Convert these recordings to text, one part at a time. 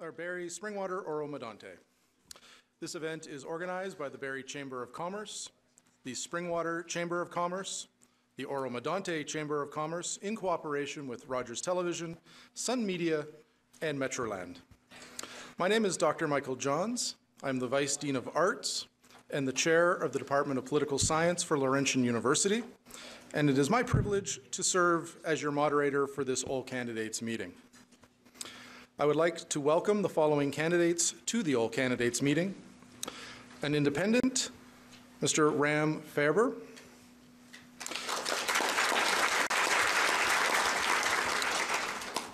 Barrie-Springwater-Oro-Medonte. This event is organized by the Barrie Chamber of Commerce, the Springwater Chamber of Commerce, the Oro-Medonte Chamber of Commerce, in cooperation with Rogers Television, Sun Media, and Metroland. My name is Dr. Michael Johns. I'm the Vice Dean of Arts and the Chair of the Department of Political Science for Laurentian University, and it is my privilege to serve as your moderator for this All Candidates meeting. I would like to welcome the following candidates to the All Candidates meeting. An independent, Mr. Ram Faerber.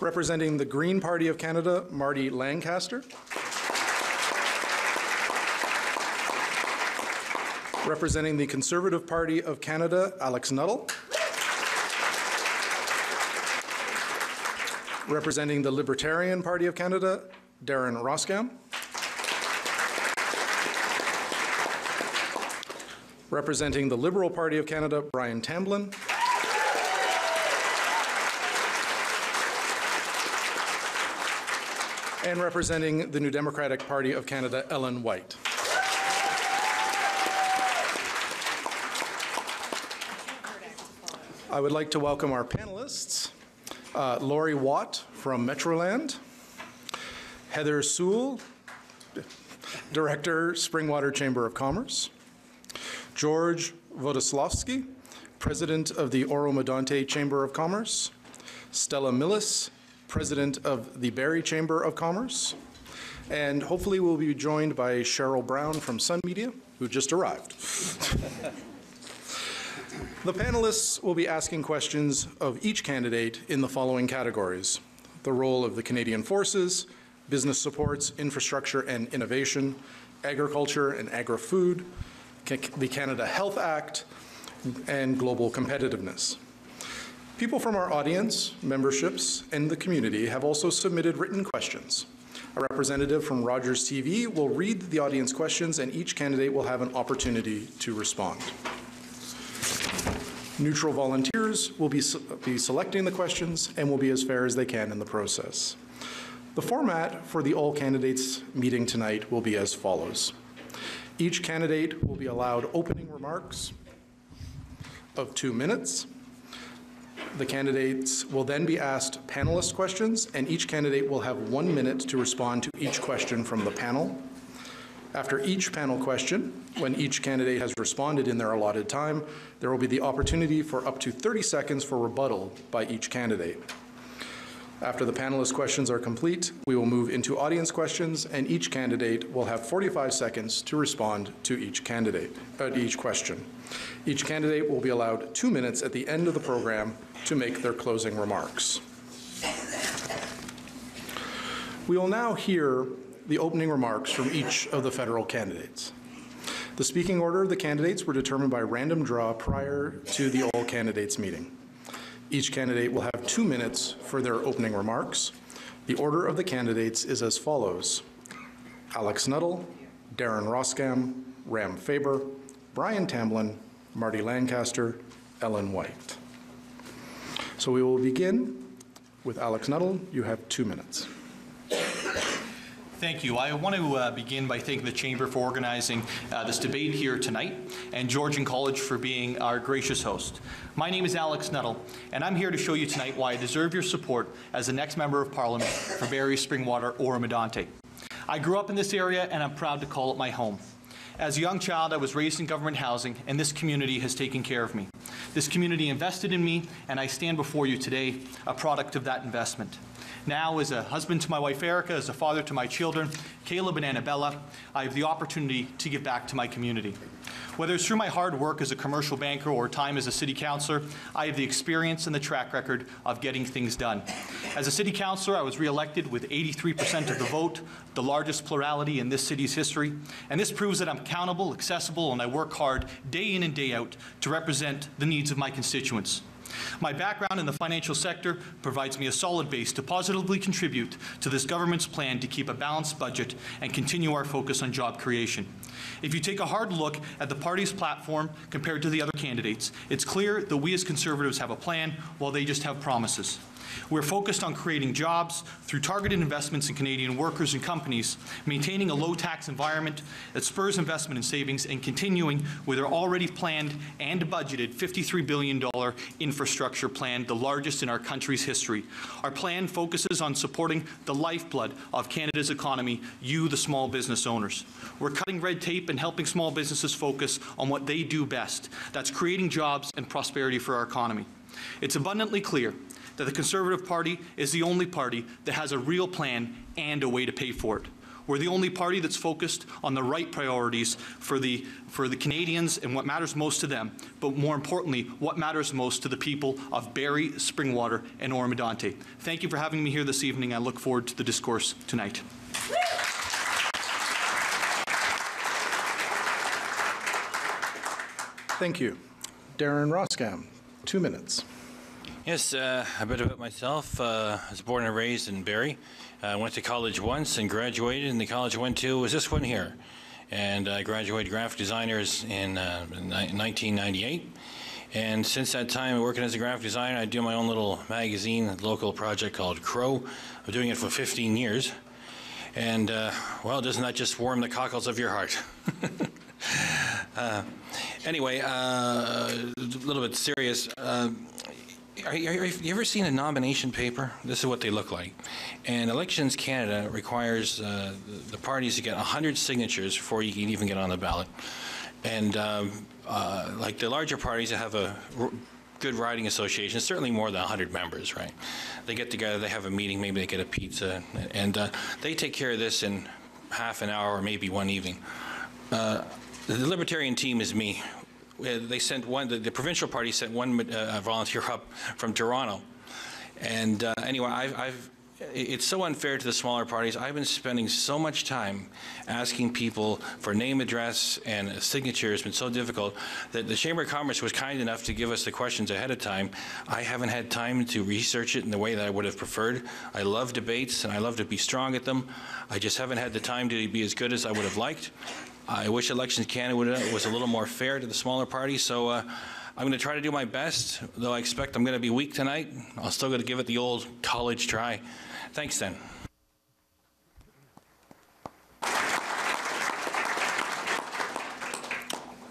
Representing the Green Party of Canada, Marty Lancaster. Representing the Conservative Party of Canada, Alex Nuttall. Representing the Libertarian Party of Canada, Darren Roskam. Representing the Liberal Party of Canada, Brian Tamblyn. And representing the New Democratic Party of Canada, Ellen White. I would like to welcome our panelists, Lori Watt from Metroland, Heather Sewell, Director, Springwater Chamber of Commerce, George Wodosławski, President of the Oro-Medonte Chamber of Commerce, Stella Millis, President of the Barrie Chamber of Commerce, and hopefully we'll be joined by Cheryl Brown from Sun Media, who just arrived. The panelists will be asking questions of each candidate in the following categories: the role of the Canadian Forces, business supports, infrastructure and innovation, agriculture and agri-food, the Canada Health Act, and global competitiveness. People from our audience, memberships, and the community have also submitted written questions. A representative from Rogers TV will read the audience questions, and each candidate will have an opportunity to respond. Neutral volunteers will be selecting the questions and will be as fair as they can in the process. The format for the All Candidates meeting tonight will be as follows. Each candidate will be allowed opening remarks of 2 minutes. The candidates will then be asked panelist questions, and each candidate will have 1 minute to respond to each question from the panel. After each panel question, when each candidate has responded in their allotted time, there will be the opportunity for up to 30 seconds for rebuttal by each candidate. After the panelist questions are complete, we will move into audience questions, and each candidate will have 45 seconds to respond to each question. Each candidate will be allowed 2 minutes at the end of the program to make their closing remarks. We will now hear the opening remarks from each of the federal candidates. The speaking order of the candidates were determined by random draw prior to the All Candidates meeting. Each candidate will have 2 minutes for their opening remarks. The order of the candidates is as follows: Alex Nuttall, Darren Roskam, Ram Faerber, Brian Tamblyn, Marty Lancaster, Ellen White. So we will begin with Alex Nuttall. You have 2 minutes. Thank you. I want to begin by thanking the Chamber for organizing this debate here tonight, and Georgian College for being our gracious host. My name is Alex Nuttall, and I'm here to show you tonight why I deserve your support as the next Member of Parliament for Barrie-Springwater-Oro-Medonte. I grew up in this area, and I'm proud to call it my home. As a young child, I was raised in government housing, and this community has taken care of me. This community invested in me, and I stand before you today, a product of that investment. Now, as a husband to my wife Erica, as a father to my children, Caleb and Annabella, I have the opportunity to give back to my community. Whether it's through my hard work as a commercial banker or time as a city councillor, I have the experience and the track record of getting things done. As a city councillor, I was re-elected with 83% of the vote, the largest plurality in this city's history. And this proves that I'm accountable, accessible, and I work hard day in and day out to represent the needs of my constituents. My background in the financial sector provides me a solid base to positively contribute to this government's plan to keep a balanced budget and continue our focus on job creation. If you take a hard look at the party's platform compared to the other candidates, it's clear that we as Conservatives have a plan while they just have promises. We're focused on creating jobs through targeted investments in Canadian workers and companies, maintaining a low-tax environment that spurs investment and savings, and continuing with our already planned and budgeted $53 billion infrastructure plan, the largest in our country's history. Our plan focuses on supporting the lifeblood of Canada's economy, you, the small business owners. We're cutting red tape and helping small businesses focus on what they do best. That's creating jobs and prosperity for our economy. It's abundantly clear that the Conservative Party is the only party that has a real plan and a way to pay for it. We're the only party that's focused on the right priorities for the Canadians and what matters most to them, but more importantly, what matters most to the people of Barrie, Springwater, and Oro-Medonte. Thank you for having me here this evening. I look forward to the discourse tonight. Thank you. Darren Roskam, 2 minutes. Yes, a bit about myself. I was born and raised in Barrie. I went to college once and graduated, and the college I went to was this one here. And I graduated graphic designers in 1998. And since that time, working as a graphic designer, I do my own little magazine, a local project called Crow. I'm doing it for 15 years. And, well, doesn't that just warm the cockles of your heart? Anyway, a little bit serious. Have you ever seen a nomination paper? This is what they look like. And Elections Canada requires the parties to get 100 signatures before you can even get on the ballot. And like the larger parties that have a good riding association, certainly more than 100 members, right? They get together, they have a meeting, maybe they get a pizza, and they take care of this in half an hour or maybe one evening. The Libertarian team is me. They sent one, the provincial party sent one volunteer up from Toronto. And anyway, it's so unfair to the smaller parties. I've been spending so much time asking people for name, address, and a signature. It's been so difficult that the Chamber of Commerce was kind enough to give us the questions ahead of time. I haven't had time to research it in the way that I would have preferred. I love debates, and I love to be strong at them. I just haven't had the time to be as good as I would have liked. I wish Elections Canada was a little more fair to the smaller parties, so I'm going to try to do my best, though I expect I'm going to be weak tonight. I'll still going to give it the old college try. Thanks, then.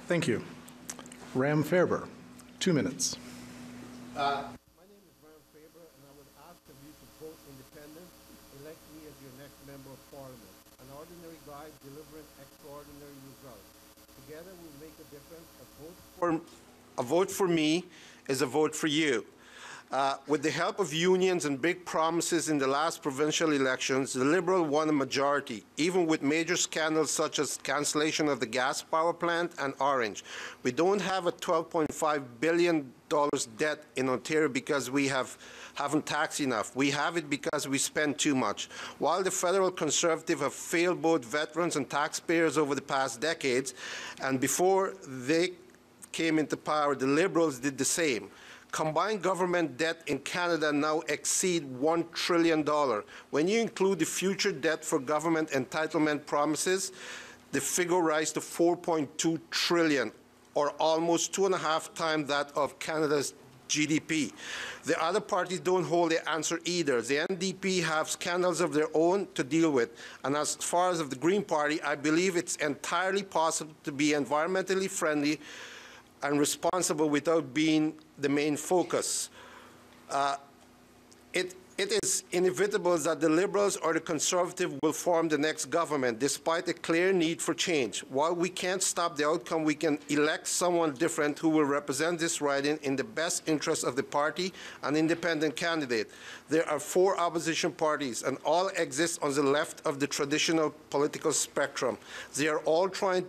Thank you. Ram Faerber, 2 minutes. My name is Ram Faerber, and I would ask of you to vote independent. Elect me as your next member of parliament. An ordinary guy delivering extraordinary results. Together we'll make a difference. A vote for me is a vote for you. With the help of unions and big promises in the last provincial elections, the Liberal won a majority, even with major scandals such as cancellation of the gas power plant and Orange. We don't have a $12.5 billion debt in Ontario because we haven't taxed enough. We have it because we spend too much. While the federal Conservatives have failed both veterans and taxpayers over the past decades, and before they came into power, the Liberals did the same. Combined government debt in Canada now exceed $1 trillion. When you include the future debt for government entitlement promises, the figure rises to $4.2 trillion, or almost 2.5 times that of Canada's GDP. The other parties don't hold the answer either. The NDP have scandals of their own to deal with. And as far as of the Green Party, I believe it's entirely possible to be environmentally friendly and responsible without being the main focus. It is inevitable that the Liberals or the Conservatives will form the next government, despite a clear need for change. While we can't stop the outcome, we can elect someone different who will represent this riding in the best interest of the party, an independent candidate. There are 4 opposition parties, and all exist on the left of the traditional political spectrum. They are all trying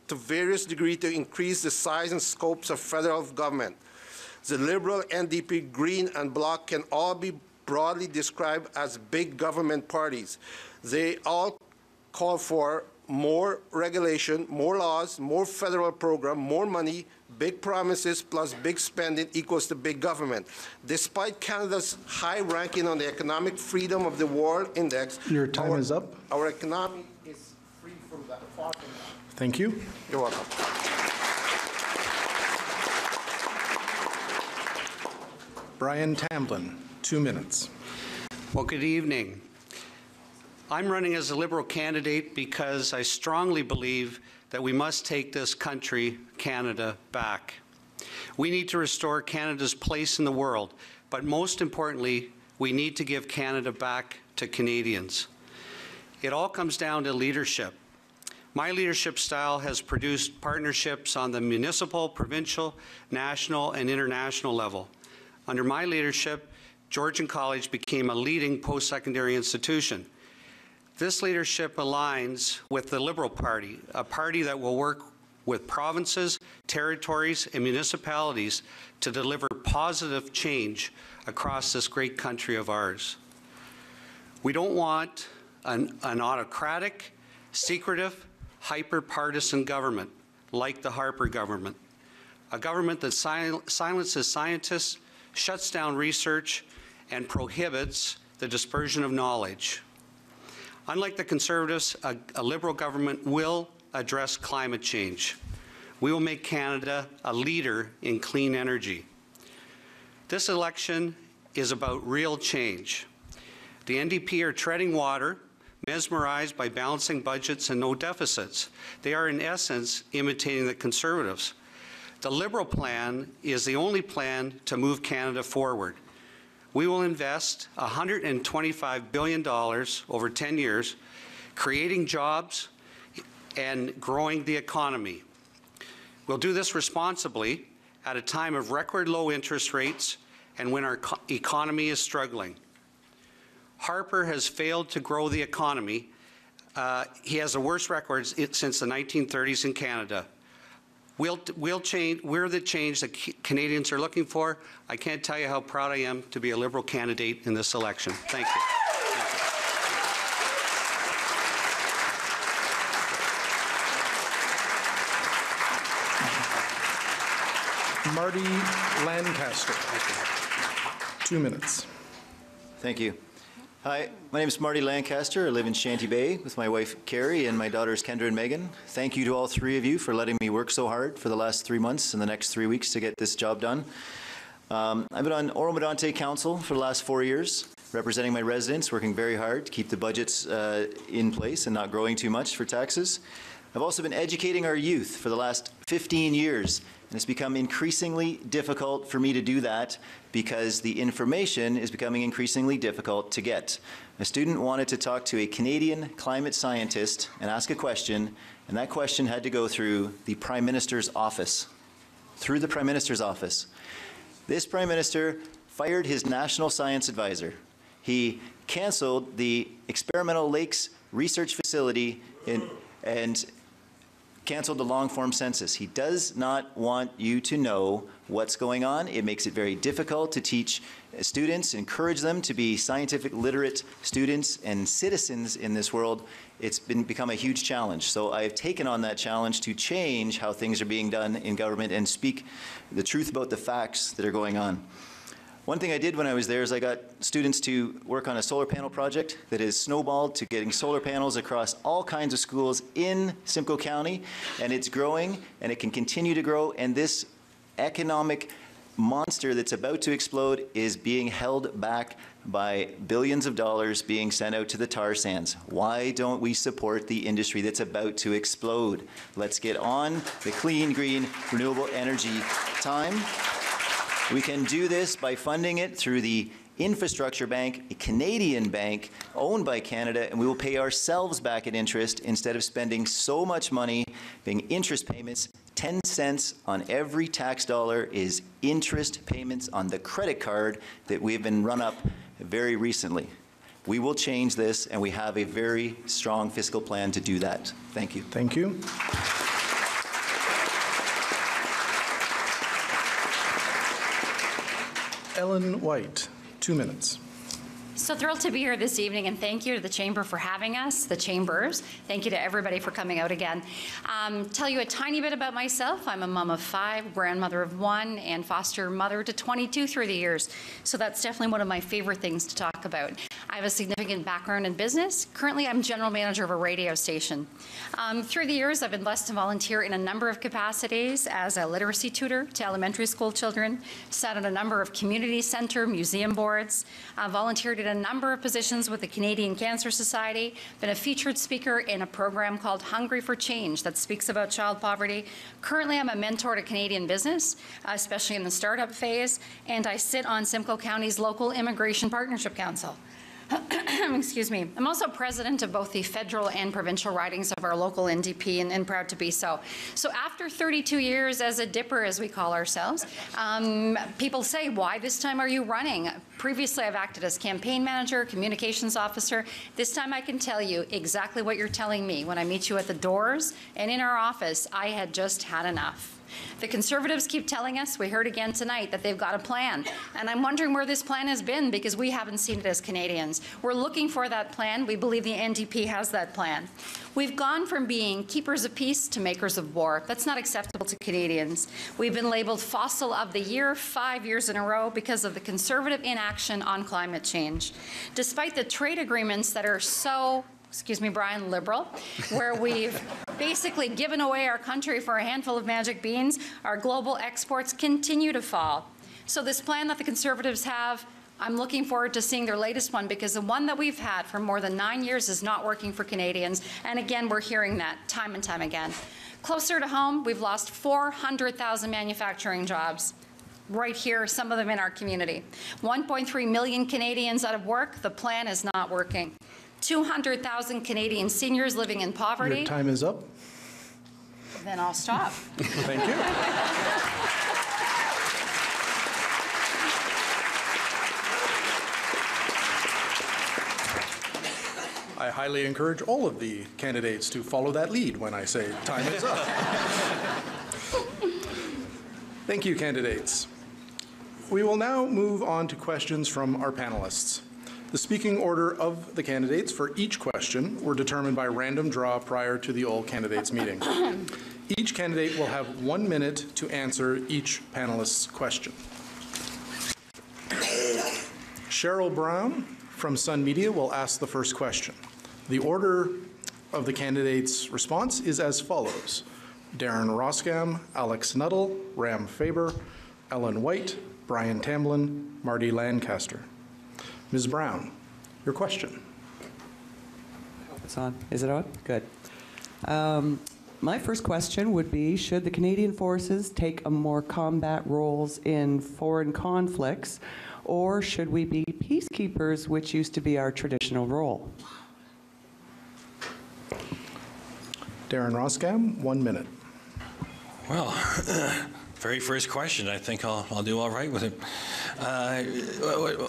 to various degrees to increase the size and scopes of federal government. The Liberal, NDP, Green, and Bloc can all be broadly described as big government parties. They all call for more regulation, more laws, more federal program, more money, big promises plus big spending equals to big government. Despite Canada's high ranking on the Economic Freedom of the World Index, Your time is up. Our economy is free from that. Far from that. Thank you. You're welcome. Brian Tamblyn, 2 minutes. Well, good evening. I'm running as a Liberal candidate because I strongly believe that we must take this country, Canada, back. We need to restore Canada's place in the world, but most importantly, we need to give Canada back to Canadians. It all comes down to leadership. My leadership style has produced partnerships on the municipal, provincial, national, and international level. Under my leadership, Georgian College became a leading post-secondary institution. This leadership aligns with the Liberal Party, a party that will work with provinces, territories, and municipalities to deliver positive change across this great country of ours. We don't want an autocratic, secretive, hyper-partisan government like the Harper government, a government that silences scientists, shuts down research, and prohibits the dispersion of knowledge. Unlike the Conservatives, a Liberal government will address climate change. We will make Canada a leader in clean energy. This election is about real change. The NDP are treading water, mesmerized by balancing budgets and no deficits. They are, in essence, imitating the Conservatives. The Liberal plan is the only plan to move Canada forward. We will invest $125 billion over 10 years, creating jobs and growing the economy. We'll do this responsibly at a time of record low interest rates and when our economy is struggling. Harper has failed to grow the economy. He has the worst records since the 1930s in Canada. We'll change. We're the change that Canadians are looking for. I can't tell you how proud I am to be a Liberal candidate in this election. Thank you. Marty Lancaster. 2 minutes. Thank you. Hi, my name is Marty Lancaster. I live in Shanty Bay with my wife Carrie and my daughters Kendra and Megan. Thank you to all three of you for letting me work so hard for the last 3 months and the next 3 weeks to get this job done. I've been on Oro-Medonte Council for the last 4 years, representing my residents, working very hard to keep the budgets in place and not growing too much for taxes. I've also been educating our youth for the last 15 years, and it's become increasingly difficult for me to do that because the information is becoming increasingly difficult to get. A student wanted to talk to a Canadian climate scientist and ask a question, and that question had to go through the Prime Minister's office. Through the Prime Minister's office. This Prime Minister fired his national science advisor. He canceled the Experimental Lakes Research Facility and canceled the long-form census. He does not want you to know what's going on. It makes it very difficult to teach students, encourage them to be scientific literate students and citizens in this world. It's become a huge challenge. So I have taken on that challenge to change how things are being done in government and speak the truth about the facts that are going on. One thing I did when I was there is I got students to work on a solar panel project that has snowballed to getting solar panels across all kinds of schools in Simcoe County, and it's growing and it can continue to grow, and this economic monster that's about to explode is being held back by billions of dollars being sent out to the tar sands. Why don't we support the industry that's about to explode? Let's get on the clean, green, renewable energy time. We can do this by funding it through the Infrastructure Bank, a Canadian bank owned by Canada, and we will pay ourselves back at interest instead of spending so much money paying interest payments. 10 cents on every tax dollar is interest payments on the credit card that we have been run up very recently. We will change this, and we have a very strong fiscal plan to do that. Thank you. Thank you. Ellen White, 2 minutes. So thrilled to be here this evening, and thank you to the Chamber for having us, the Chambers. Thank you to everybody for coming out again. Tell you a tiny bit about myself. I'm a mom of 5, grandmother of 1, and foster mother to 22 through the years. So that's definitely one of my favorite things to talk about. I have a significant background in business. Currently, I'm general manager of a radio station. Through the years, I've been blessed to volunteer in a number of capacities as a literacy tutor to elementary school children, sat on a number of community center, museum boards, volunteered in a number of positions with the Canadian Cancer Society, been a featured speaker in a program called Hungry for Change that speaks about child poverty. Currently, I'm a mentor to Canadian business, especially in the startup phase, and I sit on Simcoe County's local Immigration Partnership Council. Excuse me. I'm also president of both the federal and provincial ridings of our local NDP, and proud to be so. So after 32 years as a dipper, as we call ourselves, people say, why this time are you running? Previously, I've acted as campaign manager, communications officer. This time I can tell you exactly what you're telling me when I meet you at the doors and in our office. I had just had enough. The Conservatives keep telling us, we heard again tonight, that they've got a plan. And I'm wondering where this plan has been, because we haven't seen it as Canadians. We're looking for that plan. We believe the NDP has that plan. We've gone from being keepers of peace to makers of war. That's not acceptable to Canadians. We've been labeled Fossil of the Year 5 years in a row because of the Conservative inaction on climate change. Despite the trade agreements that are so, excuse me, Brian, liberal, where we've basically given away our country for a handful of magic beans, our global exports continue to fall. So this plan that the Conservatives have, I'm looking forward to seeing their latest one, because the one that we've had for more than 9 years is not working for Canadians. And again, we're hearing that time and time again. Closer to home, we've lost 400,000 manufacturing jobs. Right here, some of them in our community. 1.3 million Canadians out of work. The plan is not working. 200,000 Canadian seniors living in poverty. Your time is up. Then I'll stop. Thank you. I highly encourage all of the candidates to follow that lead when I say time is up. Thank you, candidates. We will now move on to questions from our panelists. The speaking order of the candidates for each question were determined by random draw prior to the all candidates meeting. Each candidate will have 1 minute to answer each panelist's question. Cheryl Brown from Sun Media will ask the first question. The order of the candidates' response is as follows: Darren Roskam, Alex Nuttall, Ram Faerber, Ellen White, Brian Tamblyn, Marty Lancaster. Ms. Brown, your question. I hope it's on. Is it on? Good. My first question would be, should the Canadian Forces take a more combat roles in foreign conflicts, or should we be peacekeepers, which used to be our traditional role? Darren Roskam, 1 minute. Well, very first question. I think I'll do all right with it.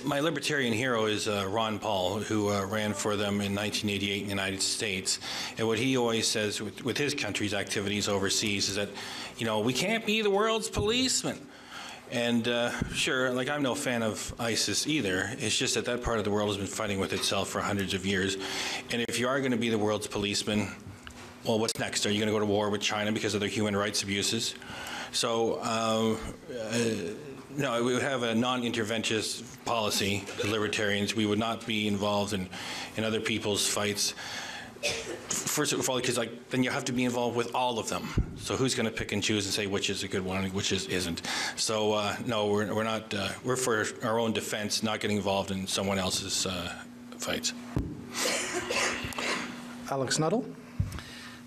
My libertarian hero is Ron Paul, who ran for them in 1988 in the United States. And what he always says with his country's activities overseas is that, you know, we can't be the world's policeman. And sure, like, I'm no fan of ISIS either. It's just that that part of the world has been fighting with itself for hundreds of years. And if you are going to be the world's policeman, well, what's next? Are you going to go to war with China because of their human rights abuses? So, no, we would have a non-interventionist policy, the libertarians. We would not be involved in other people's fights. First of all, because then you have to be involved with all of them. So who's going to pick and choose and say which is a good one and which isn't? So no, we're not. We're for our own defense, not getting involved in someone else's fights. Alex Nuttall.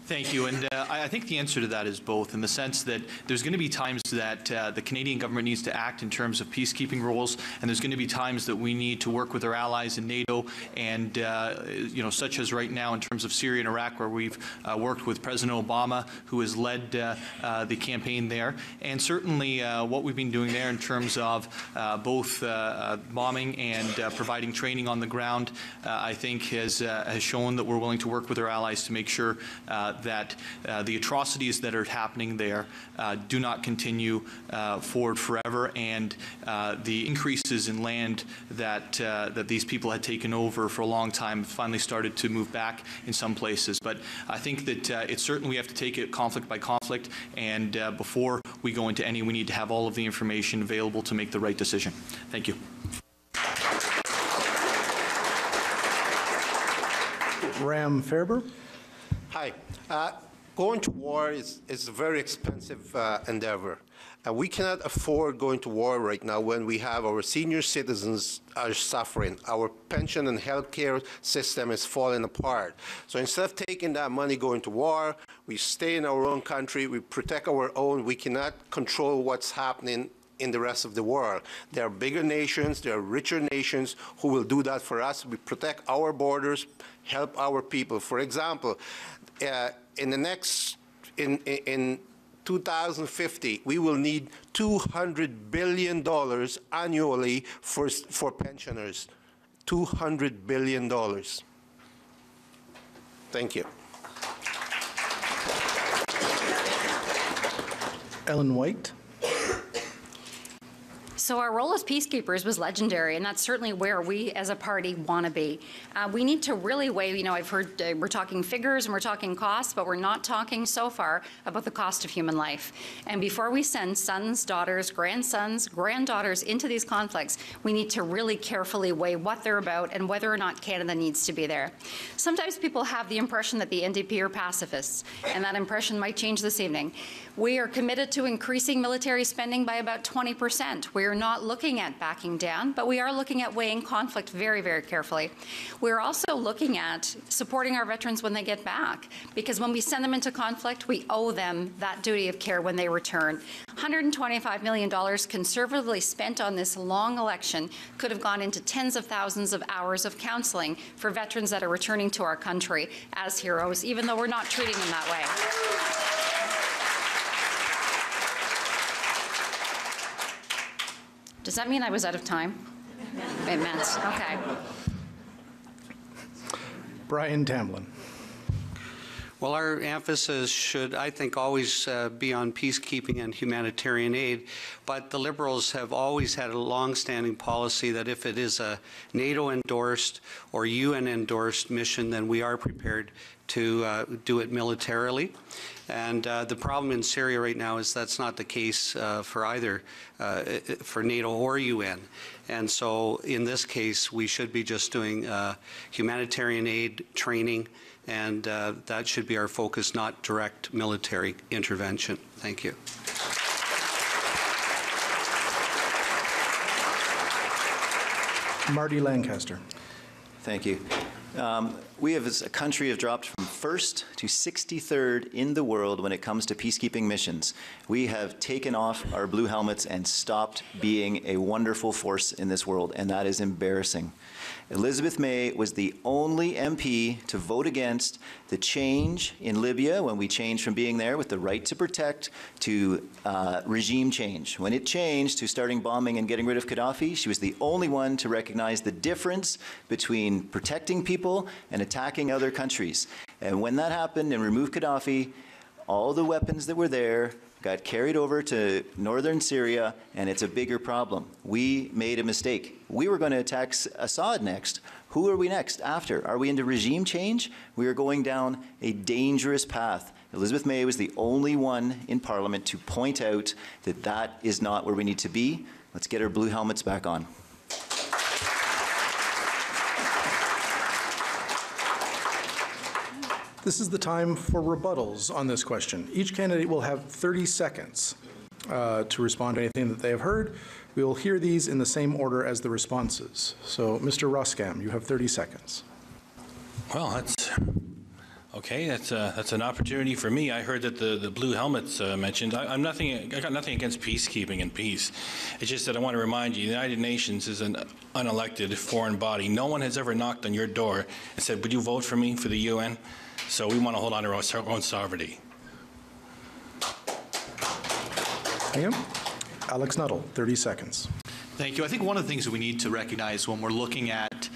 Thank you. And I think the answer to that is both, in the sense that there's going to be times that the Canadian government needs to act in terms of peacekeeping roles, and there's going to be times that we need to work with our allies in NATO, and you know, such as right now in terms of Syria and Iraq, where we've worked with President Obama, who has led the campaign there, and certainly what we've been doing there in terms of both bombing and providing training on the ground, I think has shown that we're willing to work with our allies to make sure that the atrocities that are happening there do not continue forward forever, and the increases in land that these people had taken over for a long time finally started to move back in some places. But I think that it's certainly we have to take it conflict by conflict, and before we go into any, we need to have all of the information available to make the right decision. Thank you. Ram Faerber. Hi. Going to war is a very expensive endeavor. We cannot afford going to war right now when we have our senior citizens are suffering. Our pension and health care system is falling apart. So instead of taking that money going to war, we stay in our own country, we protect our own. We cannot control what's happening in the rest of the world. There are bigger nations, there are richer nations who will do that for us. We protect our borders, help our people. For example, in 2050, we will need $200 billion annually for pensioners. $200 billion. Thank you. Ellen White. So our role as peacekeepers was legendary, and that's certainly where we as a party want to be. We need to really weigh, you know, I've heard we're talking figures and we're talking costs, but we're not talking so far about the cost of human life. And before we send sons, daughters, grandsons, granddaughters into these conflicts, we need to really carefully weigh what they're about and whether or not Canada needs to be there. Sometimes people have the impression that the NDP are pacifists, and that impression might change this evening. We are committed to increasing military spending by about 20%. We are not looking at backing down, but we are looking at weighing conflict very, very carefully. We're also looking at supporting our veterans when they get back, because when we send them into conflict, we owe them that duty of care when they return. $125 million conservatively spent on this long election could have gone into tens of thousands of hours of counseling for veterans that are returning to our country as heroes, even though we're not treating them that way. Does that mean I was out of time? It meant, okay. Brian Tamblyn. Well, our emphasis should, I think, always be on peacekeeping and humanitarian aid, but the Liberals have always had a long-standing policy that if it is a NATO-endorsed or UN-endorsed mission, then we are prepared to do it militarily. And the problem in Syria right now is that's not the case for either, for NATO or UN. And so in this case, we should be just doing humanitarian aid training, and that should be our focus, not direct military intervention. Thank you. Marty Lancaster. Thank you. We as a country have dropped from 1st to 63rd in the world when it comes to peacekeeping missions. We have taken off our blue helmets and stopped being a wonderful force in this world, and that is embarrassing. Elizabeth May was the only MP to vote against the change in Libya when we changed from being there with the right to protect to regime change. When it changed to starting bombing and getting rid of Gaddafi, she was the only one to recognize the difference between protecting people and attacking other countries. And when that happened and removed Gaddafi, all the weapons that were there got carried over to northern Syria, and it's a bigger problem. We made a mistake. We were going to attack Assad next. Who are we next after? Are we into regime change? We are going down a dangerous path. Elizabeth May was the only one in Parliament to point out that that is not where we need to be. Let's get our blue helmets back on. This is the time for rebuttals on this question. Each candidate will have 30 seconds to respond to anything that they have heard. We will hear these in the same order as the responses. So, Mr. Roskam, you have 30 seconds. Well, that's okay. That's an opportunity for me. I heard that the blue helmets mentioned. I got nothing against peacekeeping and peace. It's just that I want to remind you, the United Nations is an unelected foreign body. No one has ever knocked on your door and said, "Would you vote for me for the UN?" So we want to hold on to our own sovereignty. Thank you. Alex Nuttall, 30 seconds. Thank you. I think one of the things that we need to recognize when we're looking at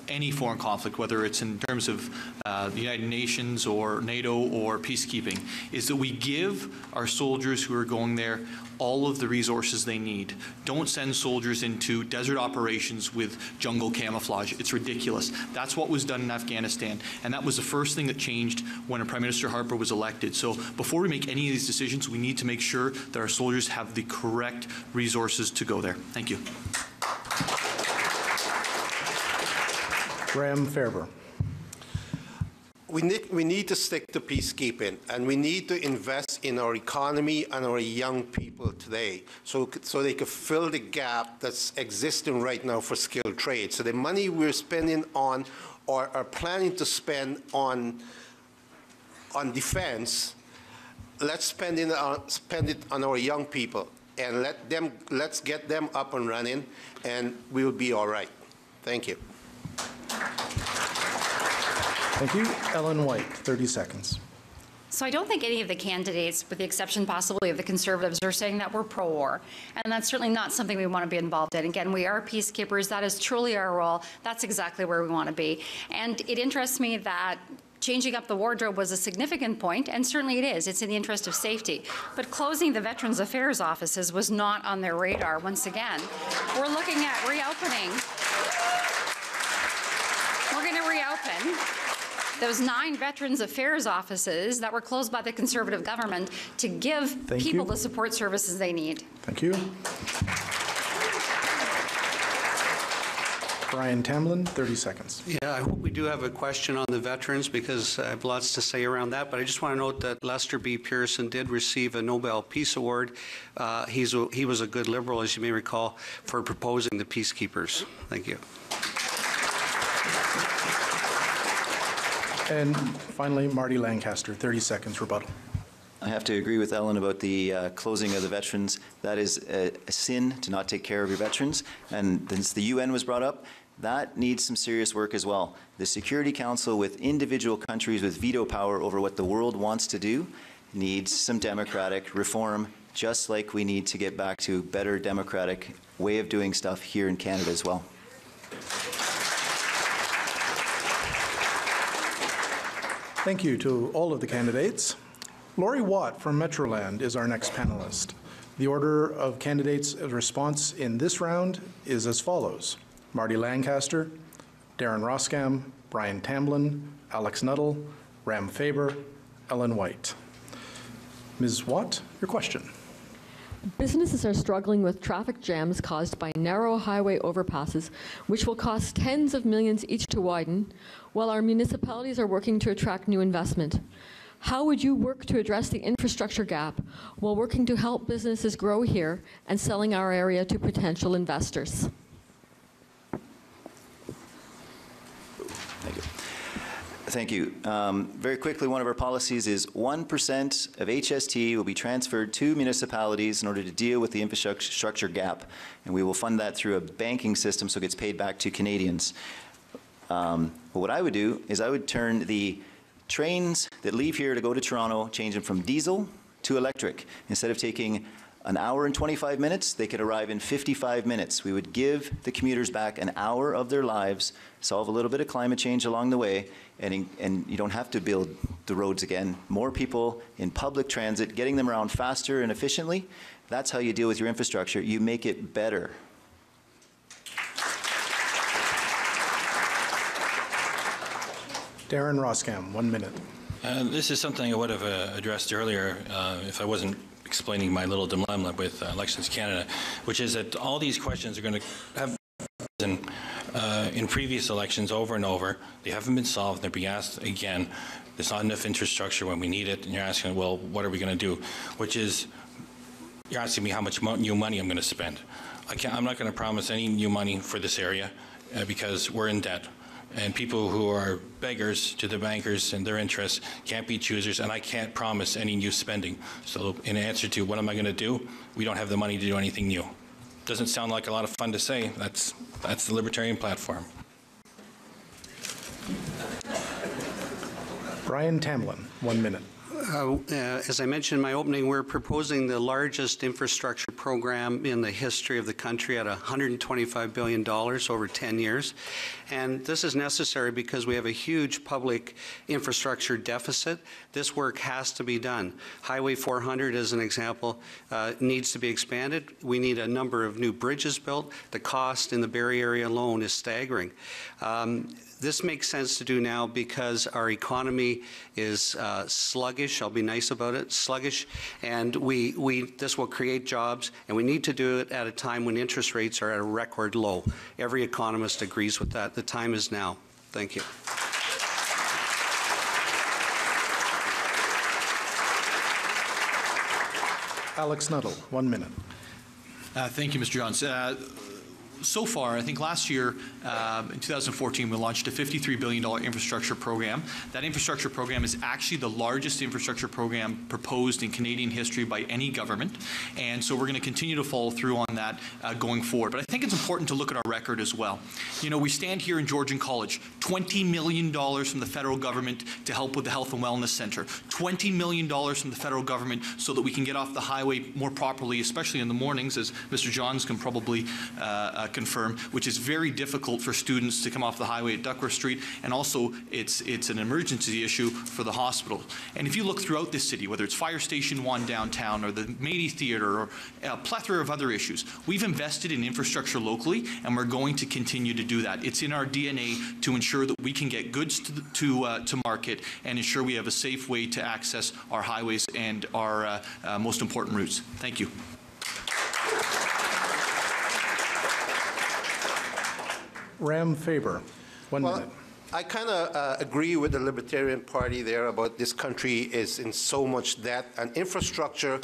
any foreign conflict, whether it's in terms of the United Nations or NATO or peacekeeping, is that we give our soldiers who are going there all of the resources they need. Don't send soldiers into desert operations with jungle camouflage. It's ridiculous. That's what was done in Afghanistan, and that was the first thing that changed when Prime Minister Harper was elected. So before we make any of these decisions, we need to make sure that our soldiers have the correct resources to go there. Thank you. Faerber. We need to stick to peacekeeping, and we need to invest in our economy and our young people today, so they can fill the gap that's existing right now for skilled trades. So the money we're spending on, or are planning to spend on defense, let's spend it on our young people, and let's get them up and running, and we'll be all right. Thank you. Thank you. Ellen White, 30 seconds. So I don't think any of the candidates, with the exception possibly of the Conservatives, are saying that we're pro-war. And that's certainly not something we want to be involved in. Again, we are peacekeepers. That is truly our role. That's exactly where we want to be. And it interests me that changing up the wardrobe was a significant point, and certainly it is. It's in the interest of safety. But closing the Veterans Affairs offices was not on their radar once again. We're looking at reopening. We're going to reopen those 9 Veterans Affairs offices that were closed by the Conservative government to give people the support services they need. Thank you. Brian Tamblyn, 30 seconds. Yeah, I hope we do have a question on the veterans, because I have lots to say around that, but I just want to note that Lester B. Pearson did receive a Nobel Peace Award. He was a good Liberal, as you may recall, for proposing the peacekeepers. Thank you. And finally, Marty Lancaster, 30 seconds rebuttal. I have to agree with Ellen about the closing of the veterans. That is a sin to not take care of your veterans. And since the UN was brought up, that needs some serious work as well. The Security Council, with individual countries with veto power over what the world wants to do, needs some democratic reform, just like we need to get back to a better democratic way of doing stuff here in Canada as well. Thank you to all of the candidates. Laurie Watt from Metroland is our next panelist. The order of candidates' response in this round is as follows: Marty Lancaster, Darren Roskam, Brian Tamblyn, Alex Nuttall, Faerber, Ellen White. Ms. Watt, your question. Businesses are struggling with traffic jams caused by narrow highway overpasses, which will cost tens of millions each to widen, while our municipalities are working to attract new investment. How would you work to address the infrastructure gap while working to help businesses grow here and selling our area to potential investors? Thank you. Thank you. Very quickly, one of our policies is 1% of HST will be transferred to municipalities in order to deal with the infrastructure gap, and we will fund that through a banking system so it gets paid back to Canadians. But what I would do is I would turn the trains that leave here to go to Toronto, change them from diesel to electric. Instead of taking an hour and 25 minutes, they could arrive in 55 minutes. We would give the commuters back an hour of their lives, solve a little bit of climate change along the way, and you don't have to build the roads again. More people in public transit, getting them around faster and efficiently, that's how you deal with your infrastructure. You make it better. Darren Roskam, 1 minute. This is something I would have addressed earlier if I wasn't explaining my little dilemma with Elections Canada, which is that all these questions are going to have in previous elections over and over. They haven't been solved. They're being asked again. There's not enough infrastructure when we need it, and you're asking, well, what are we going to do? Which is, you're asking me how much new money I'm going to spend. I'm not going to promise any new money for this area because we're in debt. And people who are beggars to the bankers and their interests can't be choosers, and I can't promise any new spending. So in answer to what am I going to do, we don't have the money to do anything new. Doesn't sound like a lot of fun to say. That's the Libertarian platform. Brian Tamblyn, 1 minute. As I mentioned in my opening, we're proposing the largest infrastructure program in the history of the country at $125 billion over 10 years. And this is necessary because we have a huge public infrastructure deficit. This work has to be done. Highway 400, as an example, needs to be expanded. We need a number of new bridges built. The cost in the Barrie area alone is staggering. This makes sense to do now because our economy is sluggish. I'll be nice about it, sluggish, and this will create jobs, and we need to do it at a time when interest rates are at a record low. Every economist agrees with that. The time is now. Thank you. Alex Nuttall, 1 minute. Thank you, Mr. Johns. So far, I think last year, in 2014, we launched a $53 billion infrastructure program. That infrastructure program is actually the largest infrastructure program proposed in Canadian history by any government, and so we're going to continue to follow through on that going forward. But I think it's important to look at our record as well. You know, we stand here in Georgian College, $20 million from the federal government to help with the Health and Wellness Center, $20 million from the federal government so that we can get off the highway more properly, especially in the mornings, as Mr. Johns can probably confirm, which is very difficult for students to come off the highway at Duckworth Street, and also it's an emergency issue for the hospital. And if you look throughout this city, whether it's Fire Station 1 downtown or the Métis Theatre or a plethora of other issues, we've invested in infrastructure locally, and we're going to continue to do that. It's in our DNA to ensure that we can get goods to market and ensure we have a safe way to access our highways and our most important routes. Thank you. Ram Faerber, 1 minute. I kind of agree with the Libertarian Party there about this country is in so much debt, and infrastructure,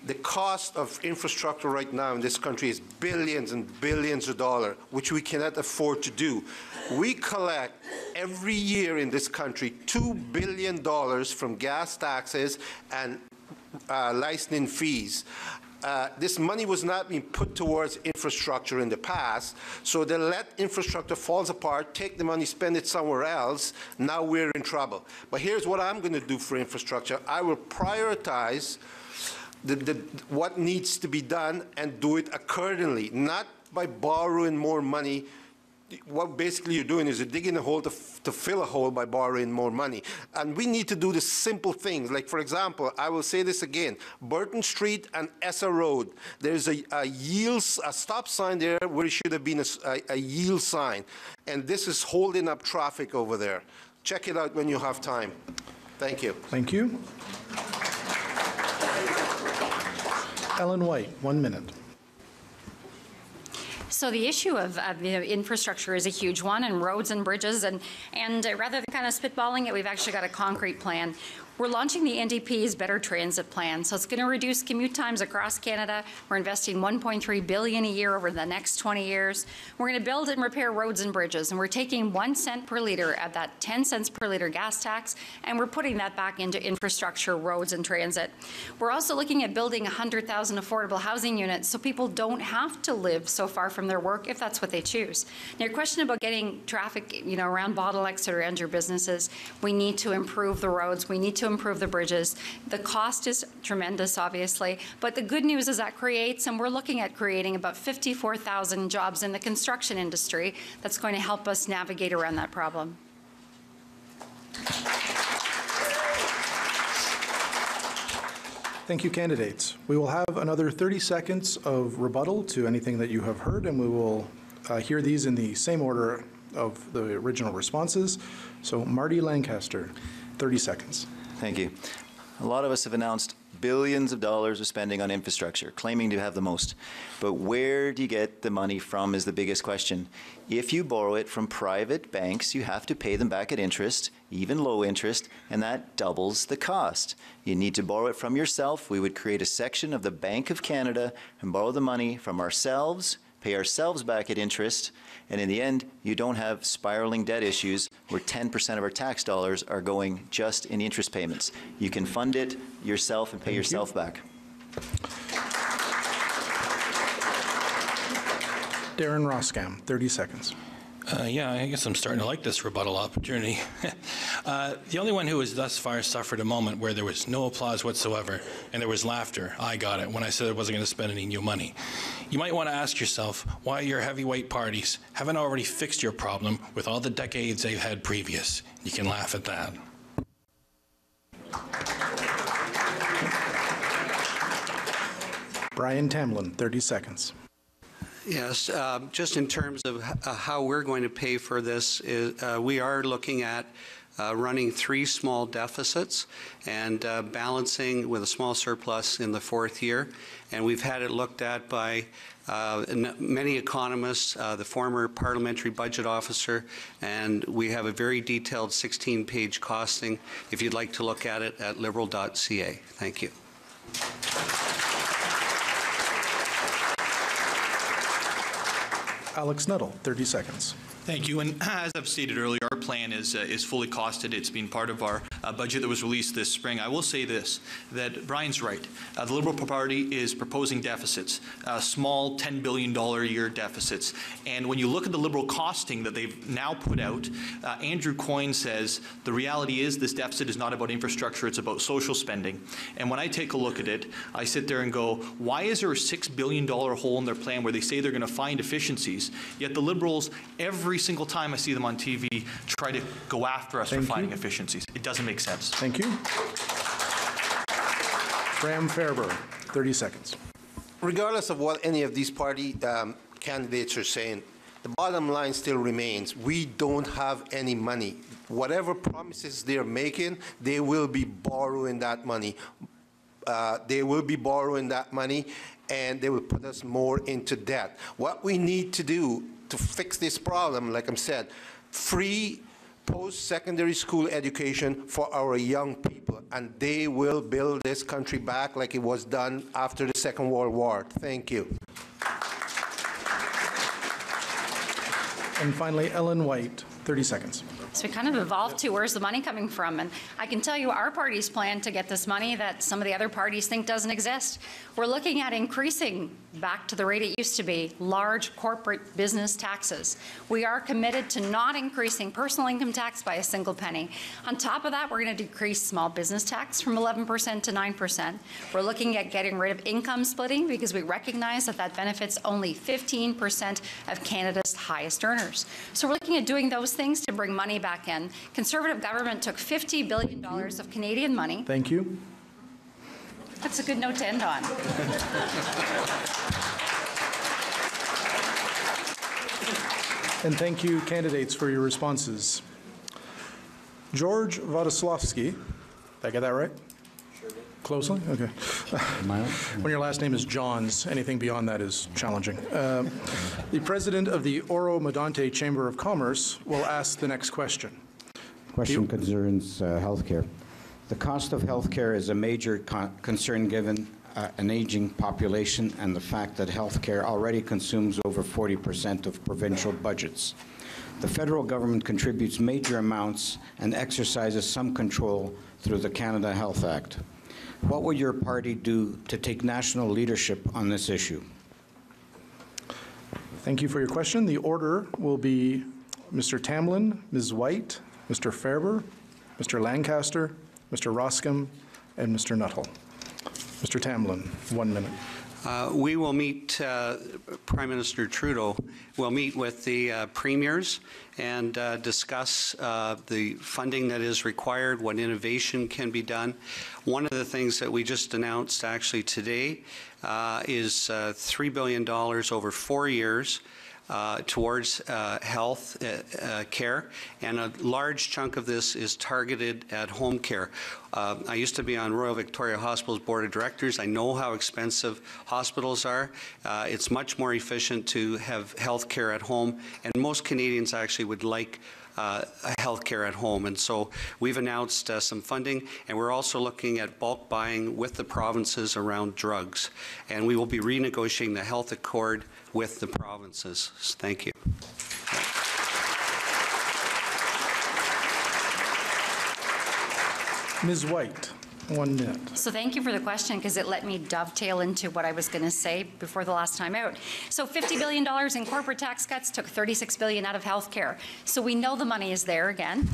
the cost of infrastructure right now in this country is billions and billions of dollars, which we cannot afford to do. We collect every year in this country $2 billion from gas taxes and licensing fees. This money was not being put towards infrastructure in the past, so they let infrastructure falls apart, take the money, spend it somewhere else. Now we're in trouble. But here's what I'm going to do for infrastructure. I will prioritize what needs to be done and do it accordingly, not by borrowing more money. What basically you're doing is you're digging a hole to fill a hole by borrowing more money. And we need to do the simple things. Like, for example, I will say this again, Burton Street and Essa Road, there's a stop sign there where it should have been a yield sign. And this is holding up traffic over there. Check it out when you have time. Thank you. Thank you. Ellen White, 1 minute. So the issue of infrastructure is a huge one, and roads and bridges, and rather than kind of spitballing it, we've actually got a concrete plan. We're launching the NDP's Better Transit Plan, so it's going to reduce commute times across Canada. We're investing $1.3 billion a year over the next 20 years. We're going to build and repair roads and bridges, and we're taking 1 cent per litre of that 10 cents per litre gas tax, and we're putting that back into infrastructure, roads and transit. We're also looking at building 100,000 affordable housing units so people don't have to live so far from their work if that's what they choose. Now, your question about getting traffic, around bottlenecks that are around your businesses, we need to improve the roads. We need to improve the bridges. The cost is tremendous, obviously, but the good news is that creates, and we're looking at creating about 54,000 jobs in the construction industry that's going to help us navigate around that problem. Thank you, candidates. We will have another 30 seconds of rebuttal to anything that you have heard, and we will hear these in the same order of the original responses. So, Marty Lancaster, 30 seconds. Thank you. A lot of us have announced billions of dollars of spending on infrastructure, claiming to have the most. But where do you get the money from is the biggest question. If you borrow it from private banks, you have to pay them back at interest, even low interest, and that doubles the cost. You need to borrow it from yourself. We would create a section of the Bank of Canada and borrow the money from ourselves, pay ourselves back at interest, and in the end, you don't have spiraling debt issues where 10% of our tax dollars are going just in interest payments. You can fund it yourself and pay yourself back. Darren Roskam, 30 seconds. Yeah, I guess I'm starting to like this rebuttal opportunity. The only one who has thus far suffered a moment where there was no applause whatsoever and there was laughter, I got it, when I said I wasn't going to spend any new money. You might want to ask yourself why your heavyweight parties haven't already fixed your problem with all the decades they've had previous. You can laugh at that. Brian Tamblyn, 30 seconds. Yes, just in terms of how we're going to pay for this, we are looking at running 3 small deficits and balancing with a small surplus in the 4th year. And we've had it looked at by many economists, the former parliamentary budget officer, and we have a very detailed 16-page costing if you'd like to look at it at liberal.ca. Thank you. Alex Nuttall, 30 seconds. Thank you. And as I've stated earlier, our plan is fully costed. It's been part of our budget that was released this spring. I will say this, that Brian's right. The Liberal Party is proposing deficits, small $10 billion a year deficits. And when you look at the Liberal costing that they've now put out, Andrew Coyne says the reality is this deficit is not about infrastructure, it's about social spending. And when I take a look at it, I sit there and go, why is there a $6 billion hole in their plan where they say they're going to find efficiencies, yet the Liberals, every single time I see them on TV, try to go after us for finding efficiencies. It doesn't make sense. Thank you. Graham Faerber, 30 seconds. Regardless of what any of these party candidates are saying, the bottom line still remains. We don't have any money. Whatever promises they're making, they will be borrowing that money. And they will put us more into debt. What we need to do to fix this problem, like I said, free post-secondary school education for our young people, and they will build this country back like it was done after the Second World War. Thank you. And finally, Ellen White, 30 seconds. So we kind of evolved to where's the money coming from? And I can tell you our party's plan to get this money that some of the other parties think doesn't exist. We're looking at increasing back to the rate it used to be, large corporate business taxes. We are committed to not increasing personal income tax by a single penny. On top of that, we're going to decrease small business tax from 11% to 9%. We're looking at getting rid of income splitting because we recognize that that benefits only 15% of Canada's highest earners. So we're looking at doing those things to bring money back in. Conservative government took $50 billion of Canadian money. Thank you. That's a good note to end on. And thank you, candidates, for your responses. George Władysławski, did I get that right? Sure did. Closely? Okay. When your last name is Johns, anything beyond that is challenging. The president of the Oro-Medonte Chamber of Commerce will ask the next question. Question concerns healthcare. The cost of healthcare is a major concern given an aging population and the fact that healthcare already consumes over 40% of provincial budgets. The federal government contributes major amounts and exercises some control through the Canada Health Act. What will your party do to take national leadership on this issue? Thank you for your question. The order will be Mr. Tamblyn, Ms. White, Mr. Faerber, Mr. Lancaster, Mr. Roskam, and Mr. Nuttall. Mr. Tamblyn, 1 minute. We will meet, Prime Minister Trudeau will meet with the premiers and discuss the funding that is required, what innovation can be done. One of the things that we just announced actually today is $3 billion over 4 years towards health care, and a large chunk of this is targeted at home care. I used to be on Royal Victoria Hospital's board of directors. I know how expensive hospitals are. It's much more efficient to have health care at home, and most Canadians actually would like health care at home. And so we've announced some funding, and we're also looking at bulk buying with the provinces around drugs. And we will be renegotiating the health accord with the provinces. Thank you. Ms. White. 1 minute. So thank you for the question, because it let me dovetail into what I was going to say before the last time out. So $50 billion in corporate tax cuts took $36 billion out of healthcare. So we know the money is there again.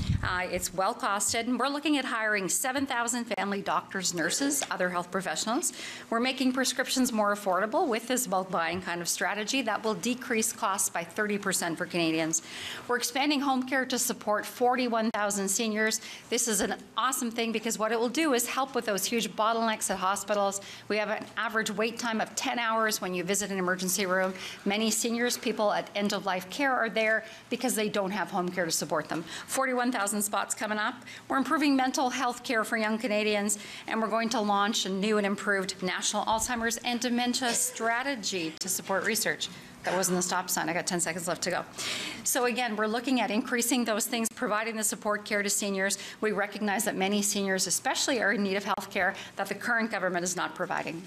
It's well costed, and we're looking at hiring 7,000 family doctors, nurses, other health professionals. We're making prescriptions more affordable with this bulk buying kind of strategy that will decrease costs by 30% for Canadians. We're expanding home care to support 41,000 seniors. This is an awesome thing, because what it will do is help with those huge bottlenecks at hospitals. We have an average wait time of 10 hours when you visit an emergency room. Many seniors, people at end-of-life care, are there because they don't have home care to support them. 41,000 spots coming up. We're improving mental health care for young Canadians, and we're going to launch a new and improved national Alzheimer's and dementia strategy to support research. That wasn't the stop sign. I got 10 seconds left to go. So again, we're looking at increasing those things, providing the support care to seniors. We recognize that many seniors especially are in need of health care that the current government is not providing.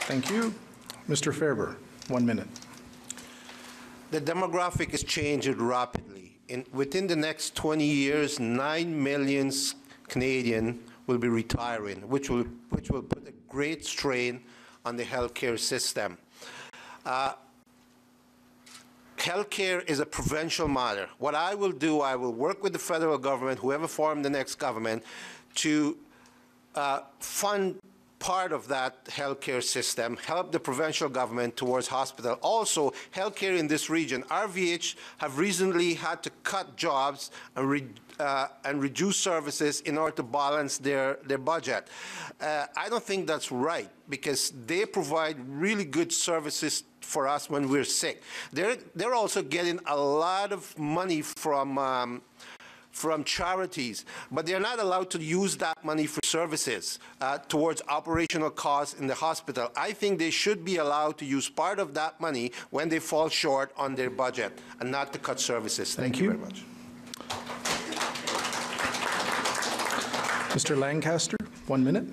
Thank you. Mr. Faerber, 1 minute. The demographic is changing rapidly. Within the next 20 years, 9 million Canadians will be retiring, which will put a great strain on the healthcare system. Healthcare is a provincial matter. What I will do, I will work with the federal government, whoever forms the next government, to fund part of that healthcare system, help the provincial government towards hospital. Also, healthcare in this region, RVH have recently had to cut jobs and reduce services in order to balance their budget. I don't think that's right, because they provide really good services for us when we're sick. They're also getting a lot of money from charities, but they're not allowed to use that money for services towards operational costs in the hospital. I think they should be allowed to use part of that money when they fall short on their budget, and not to cut services. Thank you very much. Mr. Lancaster, 1 minute.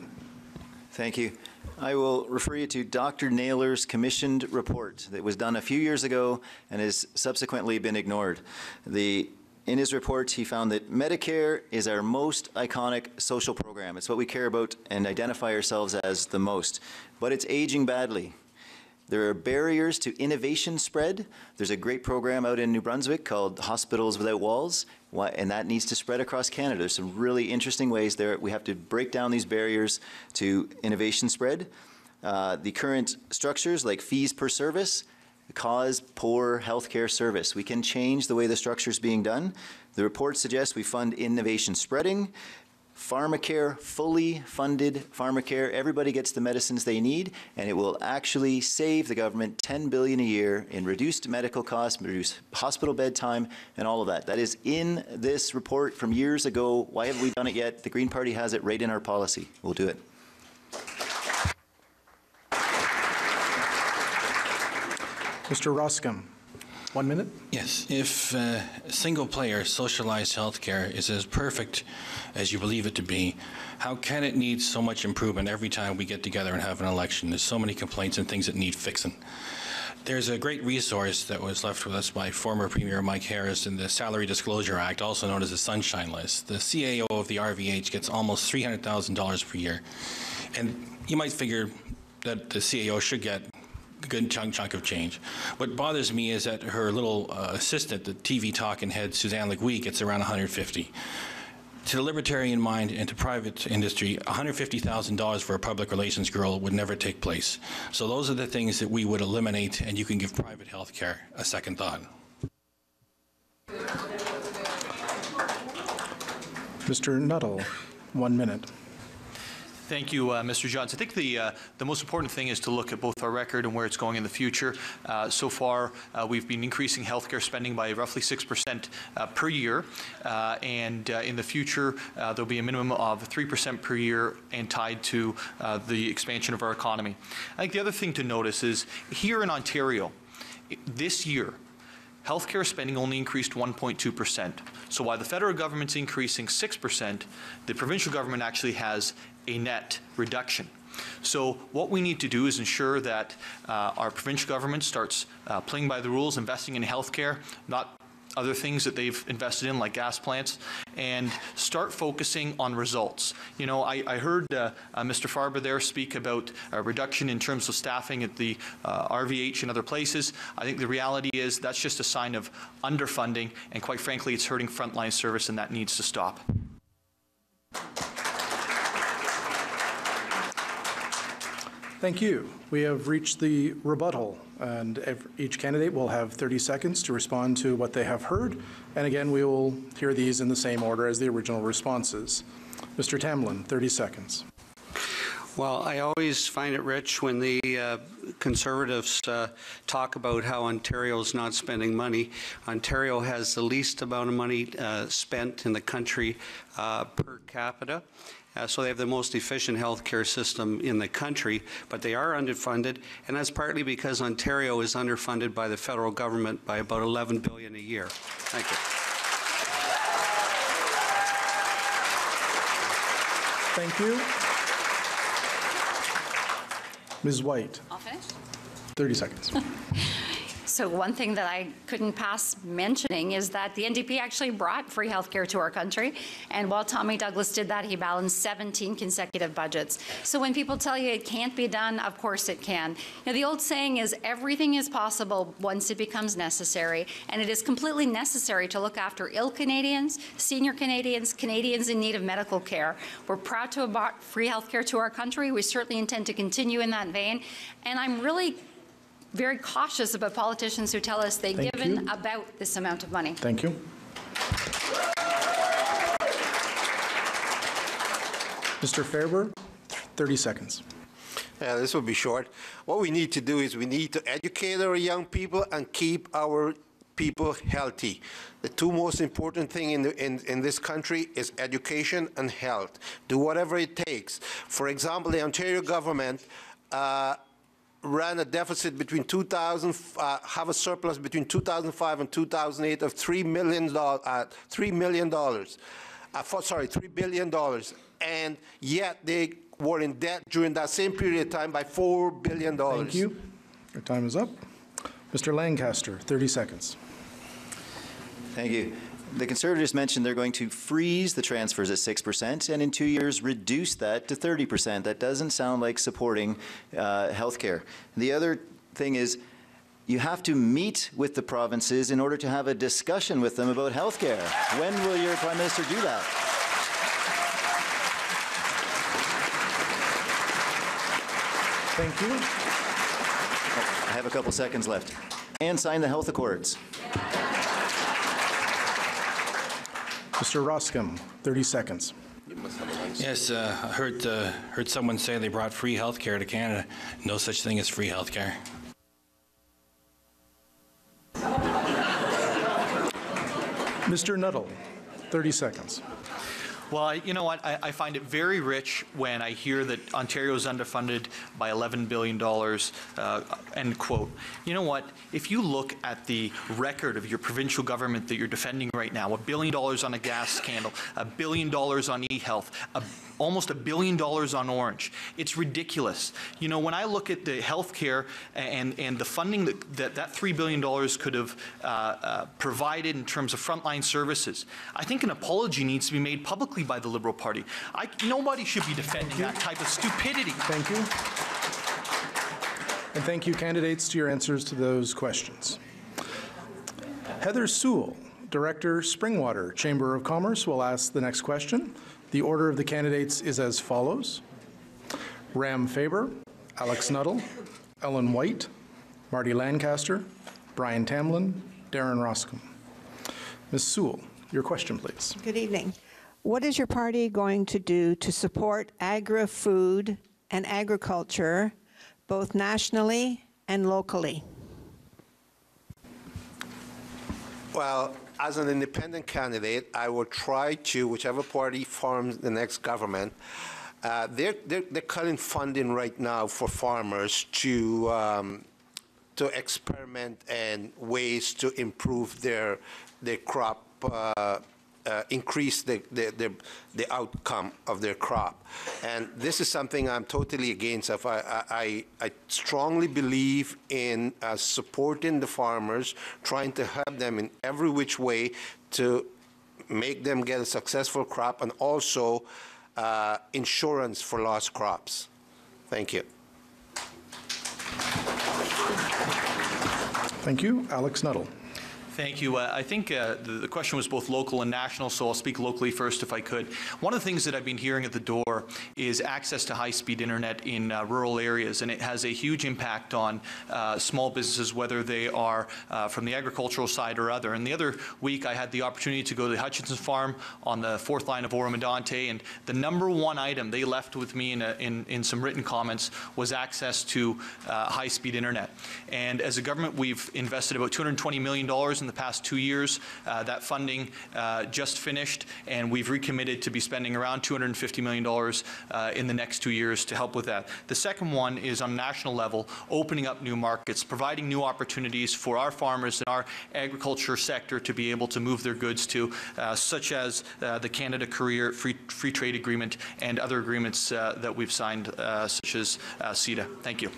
Thank you. I will refer you to Dr. Naylor's commissioned report that was done a few years ago and has subsequently been ignored. In his report, he found that Medicare is our most iconic social program. It's what we care about and identify ourselves as the most. But it's aging badly. There are barriers to innovation spread. There's a great program out in New Brunswick called Hospitals Without Walls, and that needs to spread across Canada. There's some really interesting ways there. We have to break down these barriers to innovation spread. The current structures, like fees per service, cause poor healthcare service. We can change the way the structure is being done. The report suggests we fund innovation spreading, pharmacare, fully funded pharmacare. Everybody gets the medicines they need, and it will actually save the government $10 billion a year in reduced medical costs, reduced hospital bed time, and all of that. That is in this report from years ago. Why haven't we done it yet? The Green Party has it right in our policy. We'll do it. Mr. Roskam, 1 minute. Yes, if single-player socialized healthcare is as perfect as you believe it to be, how can it need so much improvement every time we get together and have an election? There's so many complaints and things that need fixing. There's a great resource that was left with us by former Premier Mike Harris in the Salary Disclosure Act, also known as the Sunshine List. The CAO of the RVH gets almost $300,000 per year. And you might figure that the CAO should get a good chunk of change. What bothers me is that her little assistant, the TV talking head, Suzanne Legui, gets around $150,000. To the Libertarian mind and to private industry, $150,000 for a public relations girl would never take place. So those are the things that we would eliminate, and you can give private health care a second thought. Mr. Nuttall, 1 minute. Thank you, Mr. Johns. I think the most important thing is to look at both our record and where it's going in the future. So far, we've been increasing healthcare spending by roughly 6% per year, and in the future, there'll be a minimum of 3% per year and tied to the expansion of our economy. I think the other thing to notice is here in Ontario, this year, healthcare spending only increased 1.2%. So while the federal government's increasing 6%, the provincial government actually has a net reduction. So what we need to do is ensure that our provincial government starts playing by the rules, investing in healthcare, not other things that they've invested in, like gas plants, and start focusing on results. You know, I heard Mr. Faerber there speak about a reduction in terms of staffing at the RVH and other places. I think the reality is that's just a sign of underfunding, and quite frankly, it's hurting frontline service, and that needs to stop. Thank you. We have reached the rebuttal, and each candidate will have 30 seconds to respond to what they have heard. And again, we will hear these in the same order as the original responses. Mr. Tamblyn, 30 seconds. Well, I always find it rich when the Conservatives talk about how Ontario's not spending money. Ontario has the least amount of money spent in the country per capita. So they have the most efficient healthcare system in the country, but they are underfunded, and that's partly because Ontario is underfunded by the federal government by about $11 billion a year. Thank you. Thank you. Ms. White. I'll finish. 30 seconds. So one thing that I couldn't pass mentioning is that the NDP actually brought free healthcare to our country. And while Tommy Douglas did that, he balanced 17 consecutive budgets. So when people tell you it can't be done, of course it can. You know, the old saying is everything is possible once it becomes necessary. And it is completely necessary to look after ill Canadians, senior Canadians, Canadians in need of medical care. We're proud to have brought free healthcare to our country. We certainly intend to continue in that vein. And I'm really very cautious about politicians who tell us they've given about this amount of money. Thank you. Mr. Faerber, 30 seconds. Yeah, this will be short. What we need to do is we need to educate our young people and keep our people healthy. The two most important things in this country is education and health. Do whatever it takes. For example, the Ontario government ran a deficit between have a surplus between 2005 and 2008 of $3 billion, and yet they were in debt during that same period of time by $4 billion. Thank you. Your time is up. Mr. Lancaster, 30 seconds. Thank you. The Conservatives mentioned they're going to freeze the transfers at 6% and in 2 years reduce that to 30%. That doesn't sound like supporting health care. The other thing is you have to meet with the provinces in order to have a discussion with them about health care. When will your Prime Minister do that? Thank you. I have a couple seconds left. And sign the health accords. Mr. Roskam, 30 seconds. Yes, I heard someone say they brought free health care to Canada. No such thing as free health care. Mr. Nuttall, 30 seconds. Well, you know what? I find it very rich when I hear that Ontario is underfunded by $11 billion, end quote. You know what? If you look at the record of your provincial government that you're defending right now, $1 billion on a gas scandal, $1 billion on e-health, almost $1 billion on Orange. It's ridiculous. You know, when I look at the health care and the funding that $3 billion could have provided in terms of frontline services, I think an apology needs to be made publicly by the Liberal Party. Nobody should be defending that type of stupidity. Thank you. And thank you, candidates, to your answers to those questions. Heather Sewell, Director, Springwater Chamber of Commerce, will ask the next question. The order of the candidates is as follows: Ram Faerber, Alex Nuttall, Ellen White, Marty Lancaster, Brian Tamblyn, Darren Roskam. Ms. Sewell, your question, please. Good evening. What is your party going to do to support agri-food and agriculture, both nationally and locally? Well, as an independent candidate, I will try to, whichever party forms the next government, they're cutting funding right now for farmers to experiment and ways to improve their crop increase the outcome of their crop. And this is something I'm totally against. I strongly believe in supporting the farmers, trying to help them in every which way to make them get a successful crop, and also insurance for lost crops. Thank you. Thank you. Alex Nuttall. Thank you. I think the question was both local and national, so I'll speak locally first if I could. One of the things that I've been hearing at the door is access to high-speed internet in rural areas, and it has a huge impact on small businesses, whether they are from the agricultural side or other. And the other week I had the opportunity to go to the Hutchinson farm on the 4th line of Oro-Medonte, and the #1 item they left with me in some written comments was access to high-speed internet. And as a government, we've invested about $220 million in the past 2 years. That funding just finished, and we've recommitted to be spending around $250 million in the next 2 years to help with that. The second one is on a national level, opening up new markets, providing new opportunities for our farmers and our agriculture sector to be able to move their goods to, such as the Canada-Korea Free Trade Agreement and other agreements that we've signed, such as CETA. Thank you.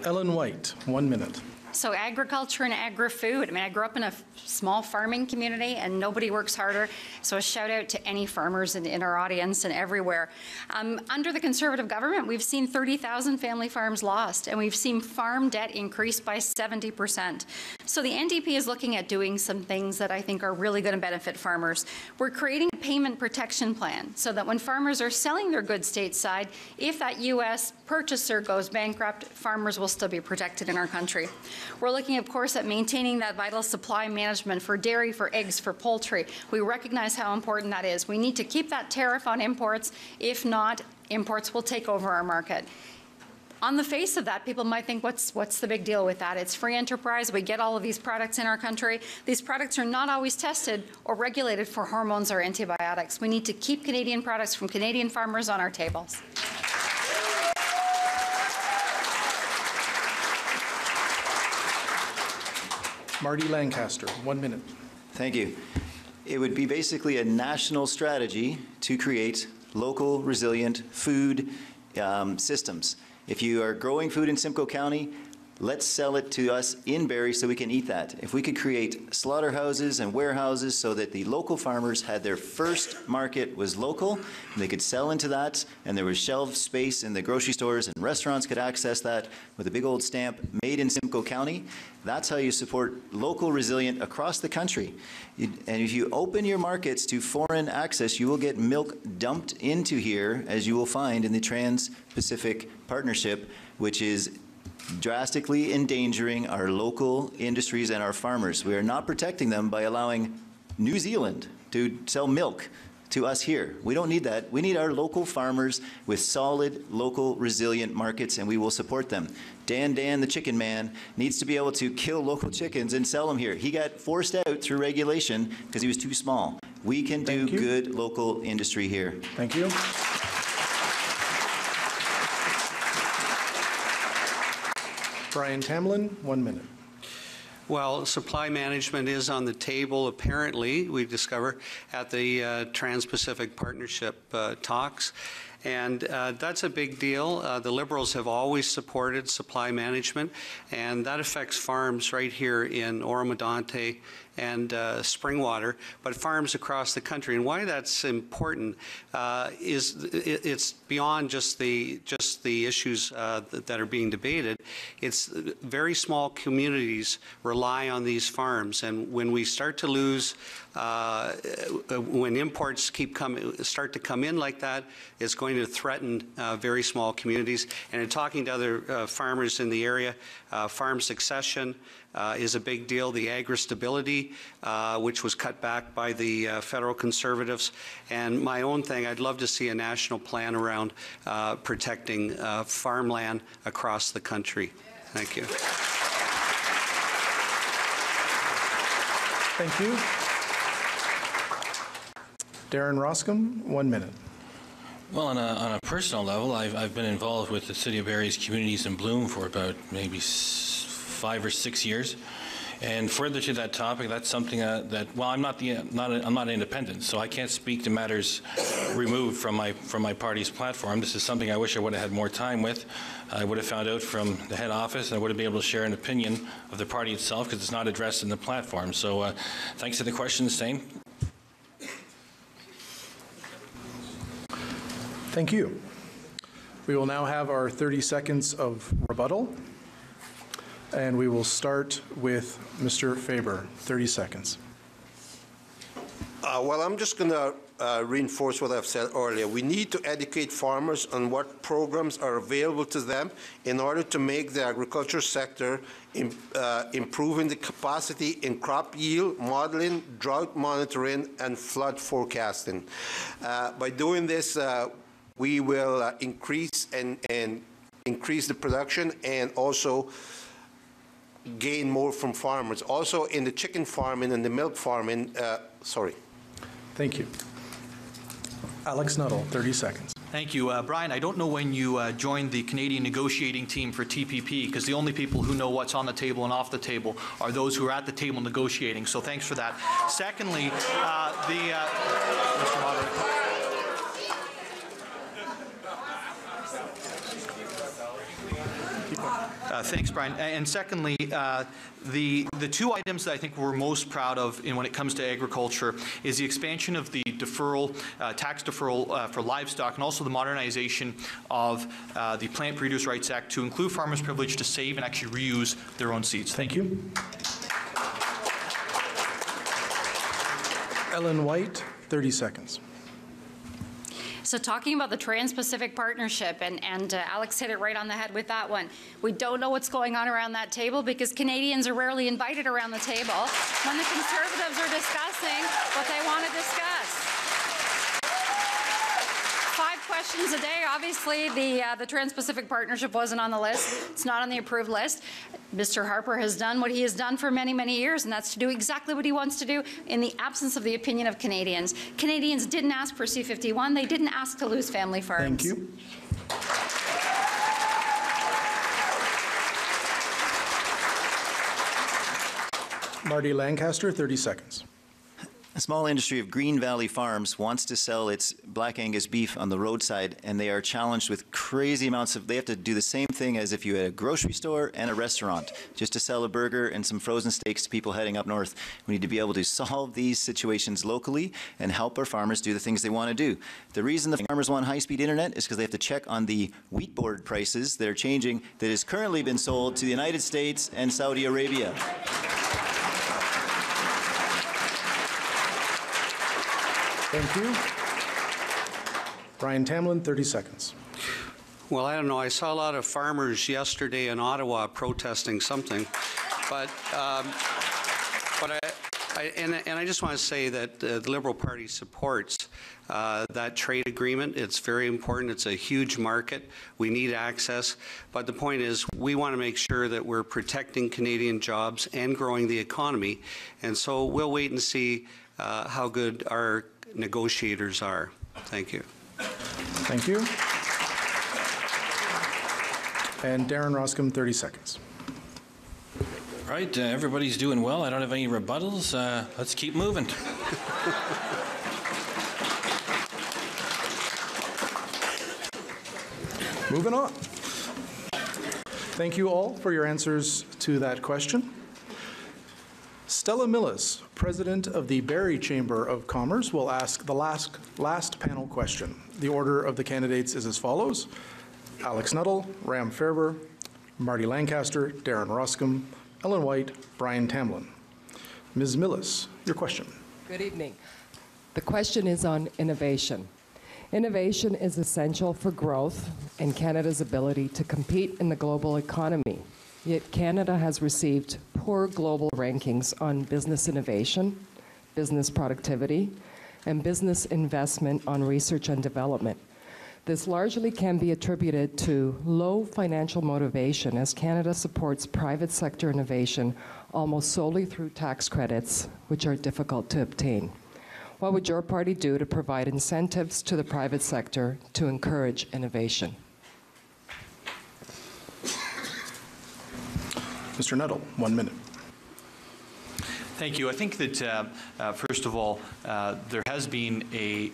Ellen White, 1 minute. So agriculture and agri-food. I mean, I grew up in a small farming community, and nobody works harder. So a shout out to any farmers in our audience and everywhere. Under the Conservative government, we've seen 30,000 family farms lost, and we've seen farm debt increase by 70%. So the NDP is looking at doing some things that I think are really going to benefit farmers. We're creating a payment protection plan so that when farmers are selling their goods stateside, if that U.S. purchaser goes bankrupt, farmers will still be protected in our country. We're looking, of course, at maintaining that vital supply management for dairy, for eggs, for poultry. We recognize how important that is. We need to keep that tariff on imports. If not, imports will take over our market. On the face of that, people might think, what's the big deal with that? It's free enterprise. We get all of these products in our country. These products are not always tested or regulated for hormones or antibiotics. We need to keep Canadian products from Canadian farmers on our tables. Marty Lancaster, 1 minute. Thank you. It would be basically a national strategy to create local, resilient food systems. If you are growing food in Simcoe County, let's sell it to us in Barrie so we can eat that. If we could create slaughterhouses and warehouses so that the local farmers had their first market was local, and they could sell into that, and there was shelf space in the grocery stores and restaurants could access that with a big old stamp, made in Simcoe County, that's how you support local resilient across the country. And if you open your markets to foreign access, you will get milk dumped into here, as you will find in the Trans-Pacific Partnership, which is drastically endangering our local industries and our farmers. We are not protecting them by allowing New Zealand to sell milk to us here. We don't need that. We need our local farmers with solid, local, resilient markets, and we will support them. Dan, the chicken man, needs to be able to kill local chickens and sell them here. He got forced out through regulation because he was too small. We can do good local industry here. Thank you. Brian Tamblyn, 1 minute. Well, supply management is on the table, apparently, we discover, at the Trans-Pacific Partnership talks. And that's a big deal. The Liberals have always supported supply management, and that affects farms right here in Oro-Medonte and Springwater, but farms across the country. And why that's important is it's beyond just the issues that are being debated. It's very small communities rely on these farms, and when we start to lose, when imports start to come in like that, it's going to threaten very small communities. And in talking to other farmers in the area, farm succession is a big deal. The agri-stability, which was cut back by the federal Conservatives. And my own thing, I'd love to see a national plan around protecting farmland across the country. Thank you. Thank you. Darren Roskam, 1 minute. Well, on a personal level, I've been involved with the City of Barrie's Communities in Bloom for about maybe 5 or 6 years. And further to that topic, that's something that, well, I'm not independent, so I can't speak to matters removed from my party's platform. This is something I wish I would have had more time with. I would have found out from the head office, and I would have been able to share an opinion of the party itself, because it's not addressed in the platform. So thanks for the question, same. Thank you. We will now have our 30 seconds of rebuttal, and we will start with Mr. Faerber. 30 seconds. Well, I'm just going to reinforce what I've said earlier. We need to educate farmers on what programs are available to them in order to make the agriculture sector improving the capacity in crop yield, modeling, drought monitoring, and flood forecasting. By doing this, we will increase the production and also gain more from farmers. Also in the chicken farming and the milk farming, Thank you. Alex Nuttall, 30 seconds. Thank you. Brian, I don't know when you joined the Canadian negotiating team for TPP, because the only people who know what's on the table and off the table are those who are at the table negotiating, so thanks for that. Secondly, Mr. Moderator. Thanks, Brian. And secondly, the two items that I think we're most proud of when it comes to agriculture is the expansion of the deferral, tax deferral for livestock, and also the modernization of the Plant Breeders' Rights Act to include farmers' privilege to save and actually reuse their own seeds. Thank you. Ellen White, 30 seconds. So talking about the Trans-Pacific Partnership, and Alex hit it right on the head with that one. We don't know what's going on around that table because Canadians are rarely invited around the table when the Conservatives are discussing what they want to discuss. 5 questions a day. Obviously, the Trans-Pacific Partnership wasn't on the list. It's not on the approved list. Mr. Harper has done what he has done for many, many years, and that's to do exactly what he wants to do in the absence of the opinion of Canadians. Canadians didn't ask for C-51. They didn't ask to lose family farms. Thank you. Marty Lancaster, 30 seconds. A small industry of Green Valley Farms wants to sell its Black Angus beef on the roadside, and they are challenged with crazy amounts of, they have to do the same thing as if you had a grocery store and a restaurant, just to sell a burger and some frozen steaks to people heading up north. We need to be able to solve these situations locally and help our farmers do the things they want to do. The reason the farmers want high-speed internet is because they have to check on the wheat board prices that are changing that has currently been sold to the United States and Saudi Arabia. Thank you. Brian Tamblyn, 30 seconds. Well, I don't know. I saw a lot of farmers yesterday in Ottawa protesting something, but I just want to say that the Liberal Party supports that trade agreement. It's very important. It's a huge market. We need access. But the point is, we want to make sure that we're protecting Canadian jobs and growing the economy. And so we'll wait and see how good our negotiators are. Thank you. Thank you. And Darren Roskam, 30 seconds. Right, everybody's doing well. I don't have any rebuttals. Let's keep moving. Moving on. Thank you all for your answers to that question. Stella Millis, President of the Barrie Chamber of Commerce, will ask the last panel question. The order of the candidates is as follows: Alex Nuttall, Ram Faerber, Marty Lancaster, Darren Roskam, Ellen White, Brian Tamblyn. Ms. Millis, your question. Good evening. The question is on innovation. Innovation is essential for growth and Canada's ability to compete in the global economy. Yet Canada has received poor global rankings on business innovation, business productivity, and business investment on research and development. This largely can be attributed to low financial motivation, as Canada supports private sector innovation almost solely through tax credits, which are difficult to obtain. What would your party do to provide incentives to the private sector to encourage innovation? Mr. Nuttall, 1 minute. Thank you. I think that, first of all, there has been a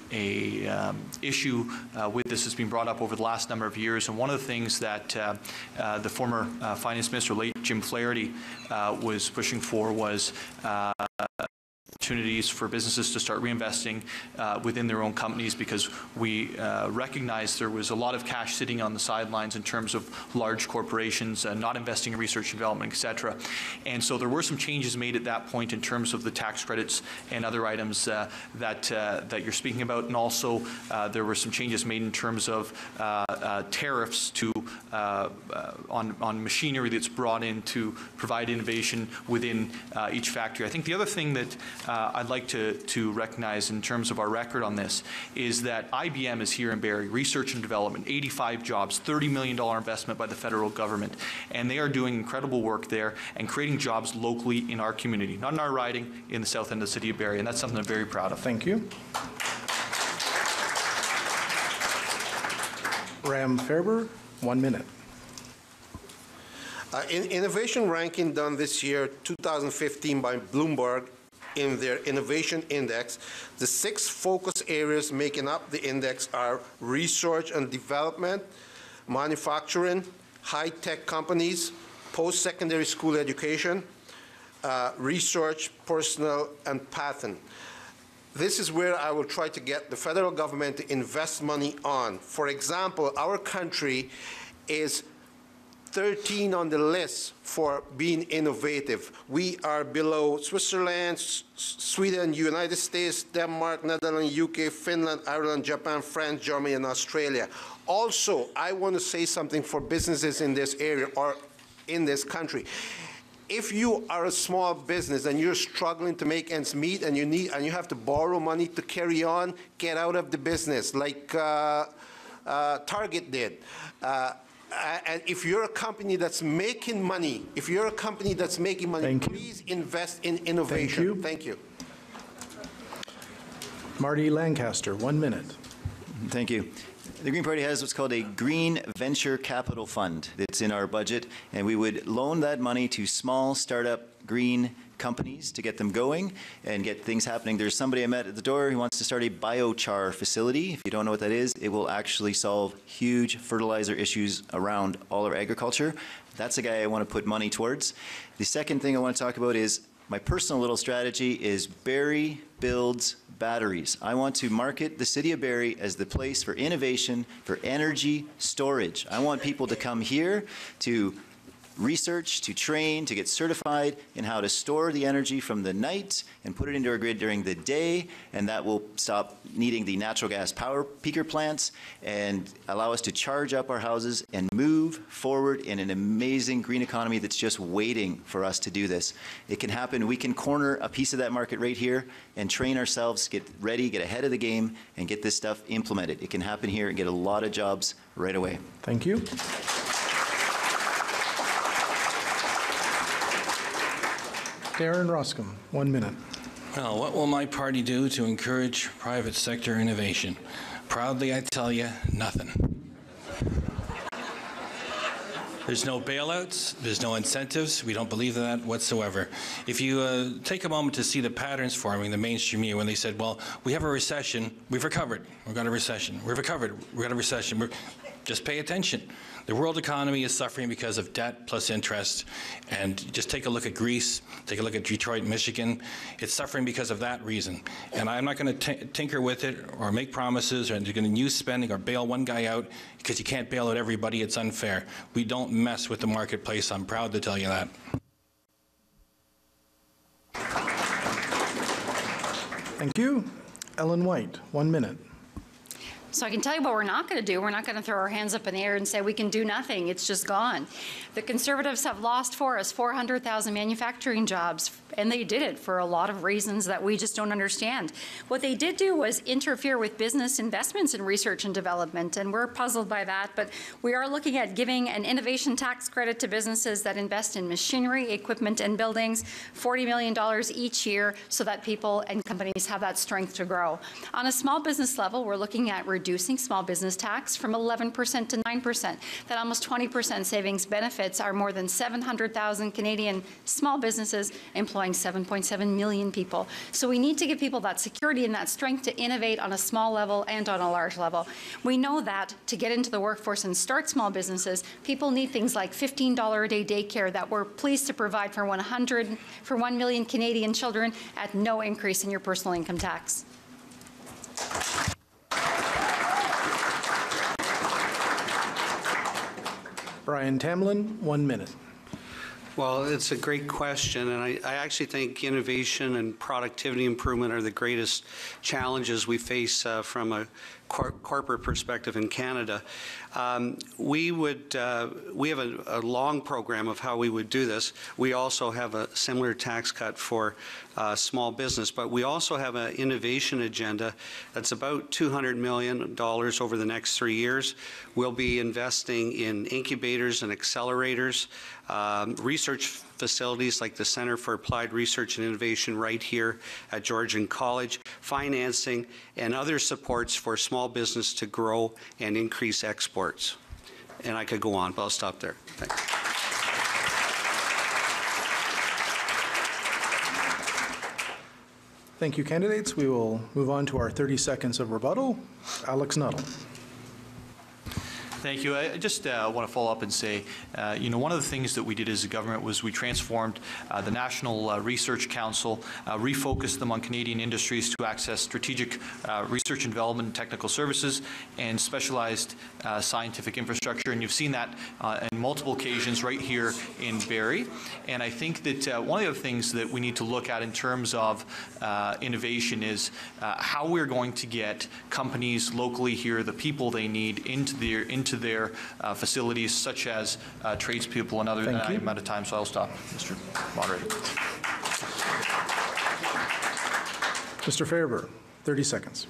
issue with this that's been brought up over the last number of years, and one of the things that the former Finance Minister, late Jim Flaherty, was pushing for was opportunities for businesses to start reinvesting within their own companies, because we recognized there was a lot of cash sitting on the sidelines in terms of large corporations not investing in research and development, et cetera. And so there were some changes made at that point in terms of the tax credits and other items that you're speaking about, and also there were some changes made in terms of tariffs to on machinery that's brought in to provide innovation within each factory. I think the other thing that I'd like to recognize in terms of our record on this is that IBM is here in Barrie, research and development, 85 jobs, $30 million investment by the federal government, and they are doing incredible work there and creating jobs locally in our community, not in our riding, in the south end of the city of Barrie, and that's something I'm very proud of. Thank you. Ram Faerber, 1 minute. In innovation ranking done this year, 2015 by Bloomberg, in their innovation index, the 6 focus areas making up the index are research and development, manufacturing, high-tech companies, post-secondary school education, research, personnel, and patent. This is where I will try to get the federal government to invest money on. For example, our country is 13 on the list for being innovative. We are below Switzerland, Sweden, United States, Denmark, Netherlands, UK, Finland, Ireland, Japan, France, Germany, and Australia. Also, I want to say something for businesses in this area or in this country. If you are a small business and you're struggling to make ends meet and you have to borrow money to carry on, get out of the business like Target did. And if you're a company that's making money, please invest in innovation. Thank you. Marty Lancaster, 1 minute. Thank you. The Green Party has what's called a Green Venture Capital Fund that's in our budget, and we would loan that money to small startup green companies to get them going and get things happening. There's somebody I met at the door who wants to start a biochar facility. If you don't know what that is, it will actually solve huge fertilizer issues around all our agriculture. That's a guy I want to put money towards. The second thing I want to talk about is my personal little strategy is Barrie builds batteries. I want to market the city of Barrie as the place for innovation, for energy storage. I want people to come here to research, to train, to get certified in how to store the energy from the night and put it into our grid during the day, and that will stop needing the natural gas power peaker plants and allow us to charge up our houses and move forward in an amazing green economy that's just waiting for us to do this. It can happen. We can corner a piece of that market right here and train ourselves, get ready, get ahead of the game, and get this stuff implemented. It can happen here and get a lot of jobs right away. Thank you. Darren Roskam, 1 minute. Well, what will my party do to encourage private sector innovation? Proudly, I tell you, nothing. There's no bailouts, there's no incentives. We don't believe in that whatsoever. If you take a moment to see the patterns forming the mainstream media when they said, well, we have a recession, we've recovered, we've got a recession, we've recovered, we've got a recession. Just pay attention. The world economy is suffering because of debt plus interest. And just take a look at Greece, take a look at Detroit, Michigan. It's suffering because of that reason. And I'm not going to tinker with it or make promises or you're going to use spending or bail one guy out because you can't bail out everybody. It's unfair. We don't mess with the marketplace. I'm proud to tell you that. Thank you. Ellen White, 1 minute. So I can tell you what we're not going to do. We're not going to throw our hands up in the air and say we can do nothing. It's just gone. The Conservatives have lost for us 400,000 manufacturing jobs, and they did it for a lot of reasons that we just don't understand. What they did do was interfere with business investments in research and development, and we're puzzled by that. But we are looking at giving an innovation tax credit to businesses that invest in machinery, equipment, and buildings, $40 million each year, so that people and companies have that strength to grow. On a small business level, we're looking at reducing reducing small business tax from 11% to 9%. That almost 20% savings benefits our more than 700,000 Canadian small businesses employing 7.7 million people. So we need to give people that security and that strength to innovate on a small level and on a large level. We know that to get into the workforce and start small businesses, people need things like $15 a day daycare that we're pleased to provide for 1 million Canadian children at no increase in your personal income tax. Brian Tamblyn, 1 minute. Well, it's a great question, and I actually think innovation and productivity improvement are the greatest challenges we face from a corporate perspective in Canada. We have a long program of how we would do this. We also have a similar tax cut for small business, but we also have an innovation agenda that's about $200 million over the next 3 years. We'll be investing in incubators and accelerators, research facilities like the Center for Applied Research and Innovation right here at Georgian College, financing, and other supports for small business to grow and increase exports. And I could go on, but I'll stop there. Thanks. Thank you, candidates. We will move on to our 30 seconds of rebuttal. Alex Nuttall. Thank you. I just want to follow up and say, one of the things that we did as a government was we transformed the National Research Council, refocused them on Canadian industries to access strategic research and development and technical services and specialized scientific infrastructure. And you've seen that on multiple occasions right here in Barrie. And I think that one of the other things that we need to look at in terms of innovation is how we're going to get companies locally here, the people they need into their facilities, such as tradespeople and other. I'm out of time, so I'll stop, Mr. Moderator. Mr. Faerber, 30 seconds.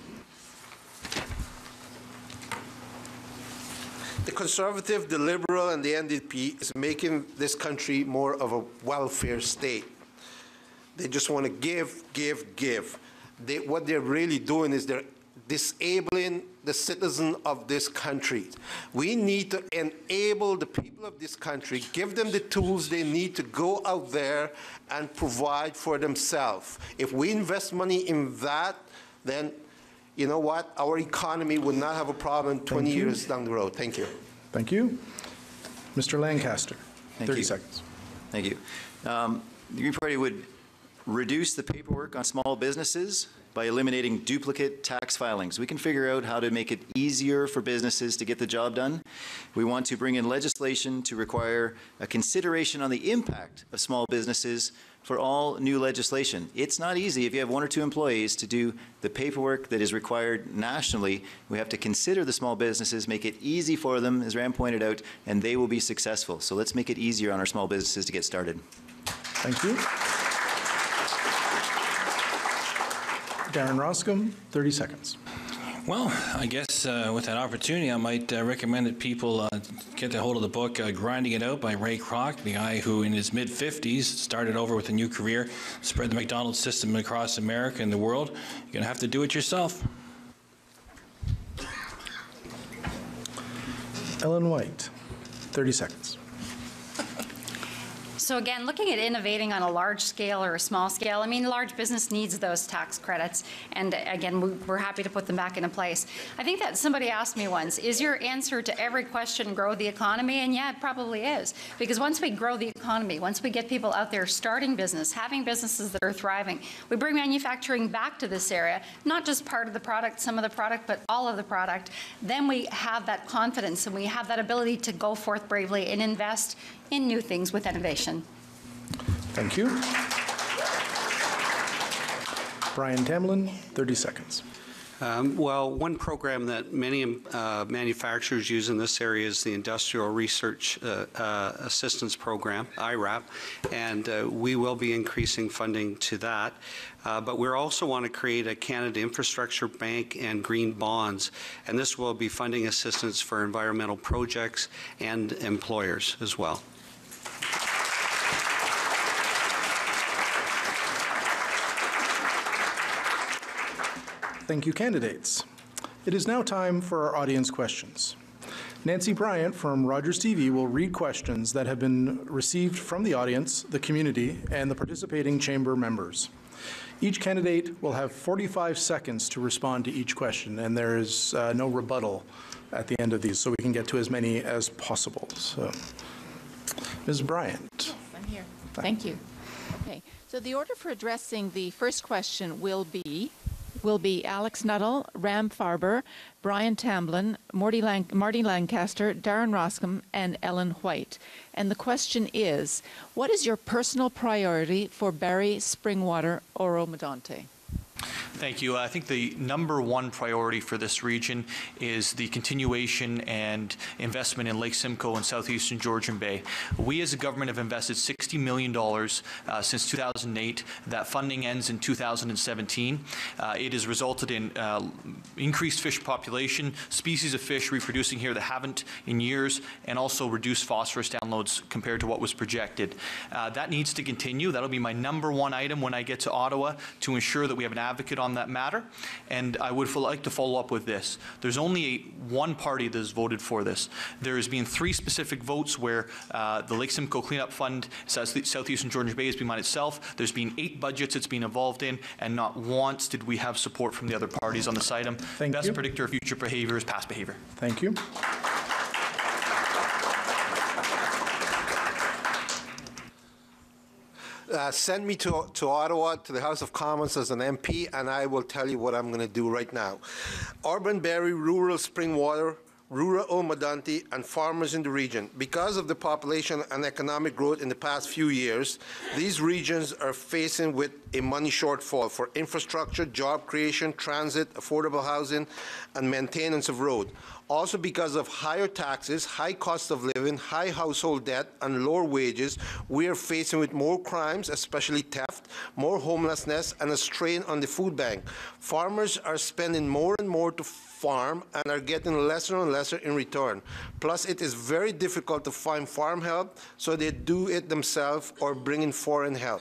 The Conservative, the Liberal, and the NDP is making this country more of a welfare state. They just want to give, give, give. What they're really doing is they're disabling the citizen of this country. We need to enable the people of this country, give them the tools they need to go out there and provide for themselves. If we invest money in that, then you know what? Our economy would not have a problem 20 years down the road. Thank you. Thank you. Mr. Lancaster, 30 seconds. Thank you. The Green Party would reduce the paperwork on small businesses by eliminating duplicate tax filings. We can figure out how to make it easier for businesses to get the job done. We want to bring in legislation to require a consideration on the impact of small businesses for all new legislation. It's not easy if you have 1 or 2 employees to do the paperwork that is required nationally. We have to consider the small businesses, make it easy for them, as Ram pointed out, and they will be successful. So let's make it easier on our small businesses to get started. Thank you. Darren Roskam, 30 seconds. Well, I guess with that opportunity, I might recommend that people get a hold of the book Grinding It Out by Ray Kroc, the guy who in his mid-50s started over with a new career, spread the McDonald's system across America and the world. You're going to have to do it yourself. Ellen White, 30 seconds. So again, looking at innovating on a large scale or a small scale, I mean, large business needs those tax credits. And again, we're happy to put them back into place. I think that somebody asked me once, is your answer to every question grow the economy? And yeah, it probably is. Because once we grow the economy, once we get people out there starting business, having businesses that are thriving, we bring manufacturing back to this area, not just part of the product, some of the product, but all of the product, then we have that confidence and we have that ability to go forth bravely and invest in new things with innovation. Thank you. Brian Tamblyn, 30 seconds. Well, one program that many manufacturers use in this area is the Industrial Research Assistance Program, IRAP, and we will be increasing funding to that. But we also want to create a Canada Infrastructure Bank and green bonds, and this will be funding assistance for environmental projects and employers as well. Thank you, candidates. It is now time for our audience questions. Nancy Bryant from Rogers TV will read questions that have been received from the audience, the community, and the participating chamber members. Each candidate will have 45 seconds to respond to each question, and there is no rebuttal at the end of these, so we can get to as many as possible. So, Ms. Bryant. Yes, I'm here. Thank you. Okay, so the order for addressing the first question will be Alex Nuttall, Ram Faerber, Brian Tamblyn, Marty Lancaster, Darren Roskam, and Ellen White. And the question is, what is your personal priority for Barrie-Springwater-Oro-Medonte? Thank you. I think the number one priority for this region is the continuation and investment in Lake Simcoe and southeastern Georgian Bay. We as a government have invested $60 million since 2008. That funding ends in 2017. It has resulted in increased fish population, species of fish reproducing here that haven't in years, and also reduced phosphorus downloads compared to what was projected. That needs to continue. That'll be my number one item when I get to Ottawa, to ensure that we have an advocate on that matter. And I would like to follow up with this. There's only one party that has voted for this. There has been 3 specific votes where the Lake Simcoe Cleanup Fund, Southeastern Georgian Bay has been on itself. There's been 8 budgets it's been involved in, and not once did we have support from the other parties on this item. Best predictor of future behavior is past behavior. Thank you. Send me to Ottawa, to the House of Commons as an MP, and I will tell you what I'm going to do right now. Urban Barrie, rural Springwater, rural Oro-Medonte, and farmers in the region. Because of the population and economic growth in the past few years, these regions are facing with a money shortfall for infrastructure, job creation, transit, affordable housing, and maintenance of road. Also because of higher taxes, high cost of living, high household debt, and lower wages, we are facing with more crimes, especially theft, more homelessness, and a strain on the food bank. Farmers are spending more and more to farm and are getting lesser and lesser in return. Plus, it is very difficult to find farm help, so they do it themselves or bring in foreign help.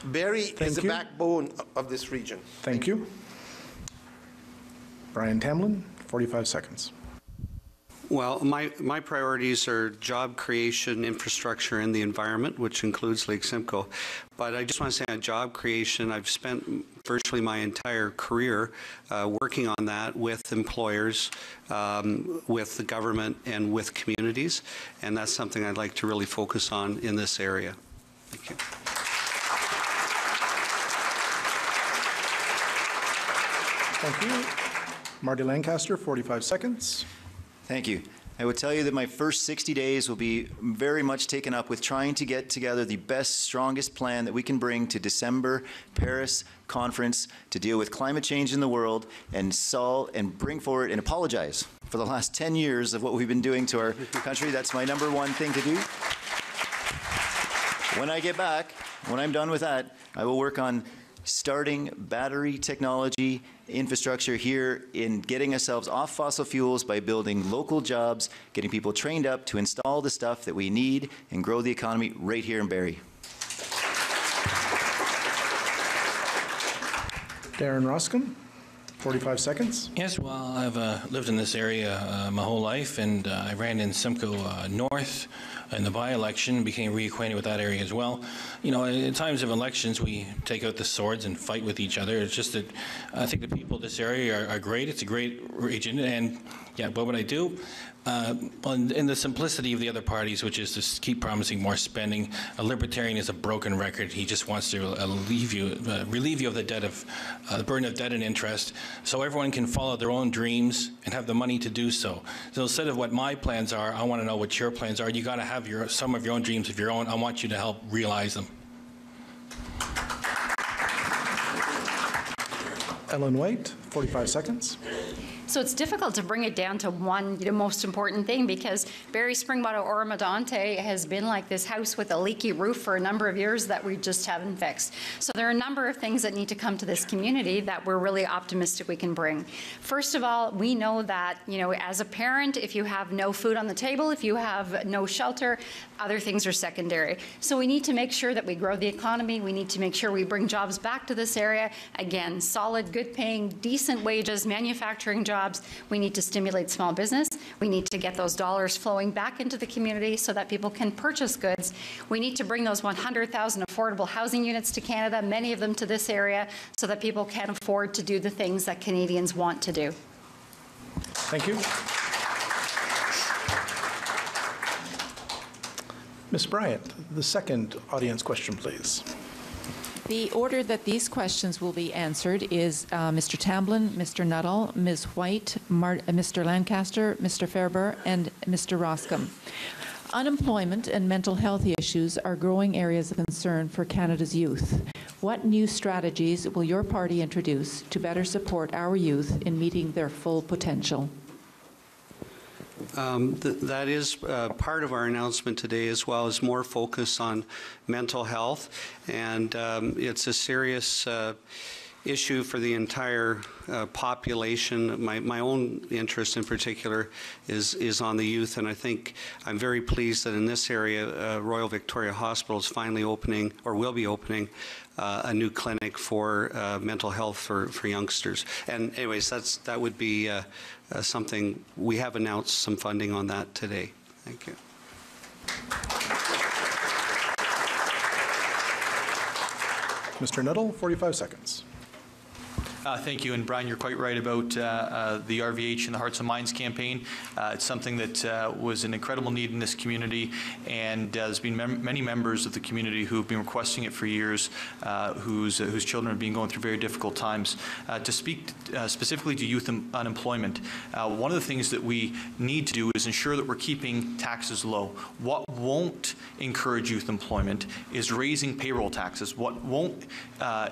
Barrie is the backbone of this region. Thank you. Brian Tamblyn, 45 seconds. Well, my priorities are job creation, infrastructure, and the environment, which includes Lake Simcoe. But I just want to say on job creation, I've spent virtually my entire career working on that with employers, with the government, and with communities. And that's something I'd like to really focus on in this area. Thank you. Thank you. Marty Lancaster, 45 seconds. Thank you. I would tell you that my first 60 days will be very much taken up with trying to get together the best, strongest plan that we can bring to December Paris conference to deal with climate change in the world and solve and bring forward and apologize for the last 10 years of what we've been doing to our country. That's my number one thing to do. When I get back, when I'm done with that, I will work on starting battery technology infrastructure here in getting ourselves off fossil fuels by building local jobs, getting people trained up to install the stuff that we need and grow the economy right here in Barrie. Darren Roskam, 45 seconds. Yes, well, I've lived in this area my whole life, and I ran in Simcoe North in the by-election, became reacquainted with that area as well. You know, in times of elections, we take out the swords and fight with each other. It's just that I think the people of this area are great. It's a great region, and yeah, what would I do? In the simplicity of the other parties, which is to keep promising more spending, a Libertarian is a broken record. He just wants to relieve you of the debt of the burden of debt and interest, so everyone can follow their own dreams and have the money to do so. So instead of what my plans are, I want to know what your plans are. You got to have some of your own dreams of your own. I want you to help realize them. Ellen White, 45 seconds. So it's difficult to bring it down to one, most important thing, because Barrie-Springwater-Oro-Medonte has been like this house with a leaky roof for a number of years that we just haven't fixed. So there are a number of things that need to come to this community that we're really optimistic we can bring. First of all, we know that, as a parent, if you have no food on the table, if you have no shelter, other things are secondary. So we need to make sure that we grow the economy. We need to make sure we bring jobs back to this area. Again, solid, good paying, decent wages, manufacturing jobs. We need to stimulate small business. We need to get those dollars flowing back into the community so that people can purchase goods. We need to bring those 100,000 affordable housing units to Canada, many of them to this area, so that people can afford to do the things that Canadians want to do. Thank you. Ms. Bryant, the second audience question, please. The order that these questions will be answered is Mr. Tamblyn, Mr. Nuttall, Ms. White, Mr. Lancaster, Mr. Faerber, and Mr. Roskam. Unemployment and mental health issues are growing areas of concern for Canada's youth. What new strategies will your party introduce to better support our youth in meeting their full potential? That is part of our announcement today, as well as more focus on mental health. And it's a serious issue for the entire population. My own interest in particular is on the youth, and I think I'm very pleased that in this area, Royal Victoria Hospital is finally opening, or will be opening, a new clinic for mental health for youngsters. And anyways, that would be something. We have announced some funding on that today. Thank you. Mr. Nuttall, 45 seconds. Thank you. And Brian, you're quite right about the RVH and the Hearts and Minds campaign. It's something that was an incredible need in this community, and there's been many members of the community who have been requesting it for years, whose children have been going through very difficult times. To speak specifically to youth unemployment, one of the things that we need to do is ensure that we're keeping taxes low. What won't encourage youth employment is raising payroll taxes. What won't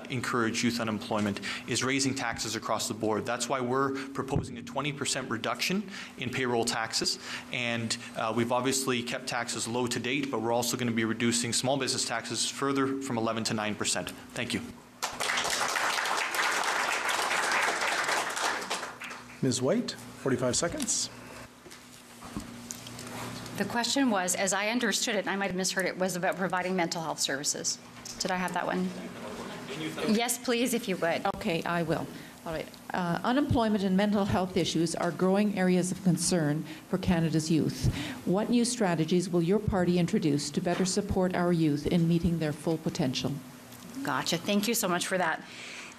encourage youth unemployment is raising taxes across the board. That's why we're proposing a 20% reduction in payroll taxes, and we've obviously kept taxes low to date, but we're also going to be reducing small business taxes further from 11 to 9%. Thank you. Ms. White, 45 seconds. The question was, as I understood it, and I might have misheard it, was about providing mental health services. Did I have that one? Yes, please, if you would. Okay, I will. All right. Unemployment and mental health issues are growing areas of concern for Canada's youth. What new strategies will your party introduce to better support our youth in meeting their full potential? Gotcha. Thank you so much for that.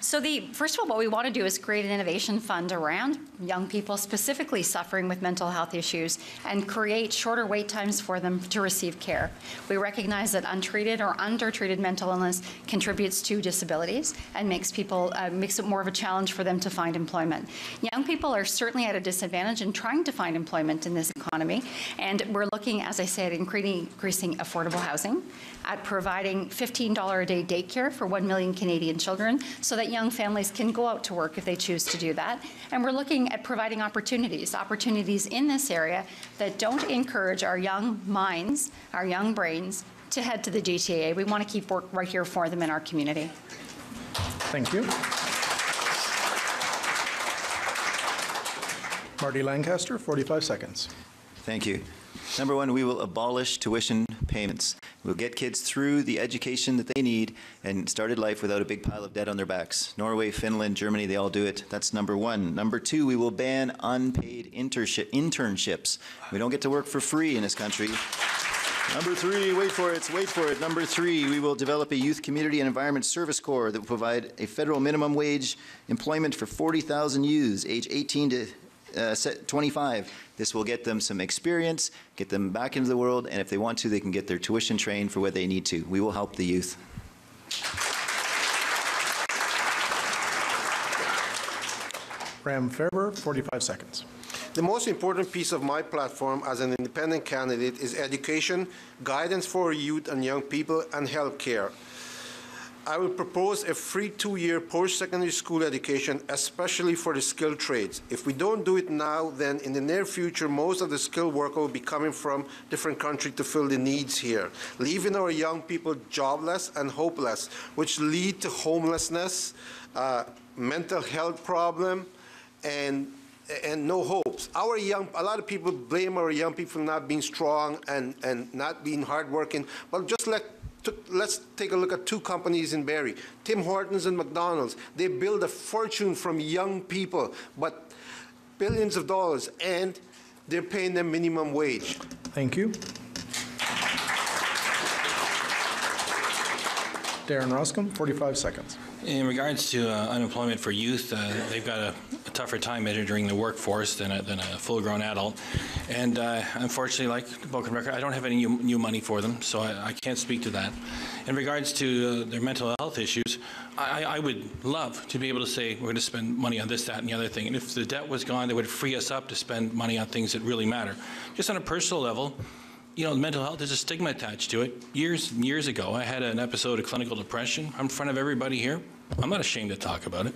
So first of all, what we want to do is create an innovation fund around young people specifically suffering with mental health issues and create shorter wait times for them to receive care. We recognize that untreated or undertreated mental illness contributes to disabilities and makes it more of a challenge for them to find employment. Young people are certainly at a disadvantage in trying to find employment in this economy, and we're looking, as I said, increasing affordable housing, at providing $15 a day daycare for 1 million Canadian children so that young families can go out to work if they choose to do that. And we're looking at providing opportunities in this area that don't encourage our young minds, our young brains, to head to the GTA. We want to keep work right here for them in our community. Thank you. Marty Lancaster, 45 seconds. Thank you. Number one, we will abolish tuition payments. We'll get kids through the education that they need and started life without a big pile of debt on their backs. Norway, Finland, Germany, they all do it. That's number one. Number two, we will ban unpaid internships. We don't get to work for free in this country. Number three, wait for it. Number three, we will develop a youth community and environment service corps that will provide a federal minimum wage employment for 40,000 youths age 18 to 25. This will get them some experience, get them back into the world, and if they want to, they can get their tuition trained for what they need to. We will help the youth. Ram Faerber, 45 seconds. The most important piece of my platform as an independent candidate is education, guidance for youth and young people, and health care. I will propose a free 2-year post-secondary school education, especially for the skilled trades. If we don't do it now, then in the near future, most of the skilled worker will be coming from different countries to fill the needs here, leaving our young people jobless and hopeless, which lead to homelessness, mental health problem, and no hopes. A lot of people blame our young people for not being strong and not being hardworking, but just let's take a look at 2 companies in Barrie, Tim Hortons and McDonald's. They build a fortune from young people, but billions of dollars, and they're paying them minimum wage. Thank you. Darren Roskam, 45 seconds. In regards to unemployment for youth, they've got a tougher time entering the workforce than a full-grown adult. And unfortunately, like the broken record, I don't have any new money for them, so I can't speak to that. In regards to their mental health issues, I would love to be able to say we're going to spend money on this, that, and the other thing. And if the debt was gone, that would free us up to spend money on things that really matter. Just on a personal level, you know, mental health, there's a stigma attached to it. Years and years ago, I had an episode of clinical depression. I'm in front of everybody here. I'm not ashamed to talk about it.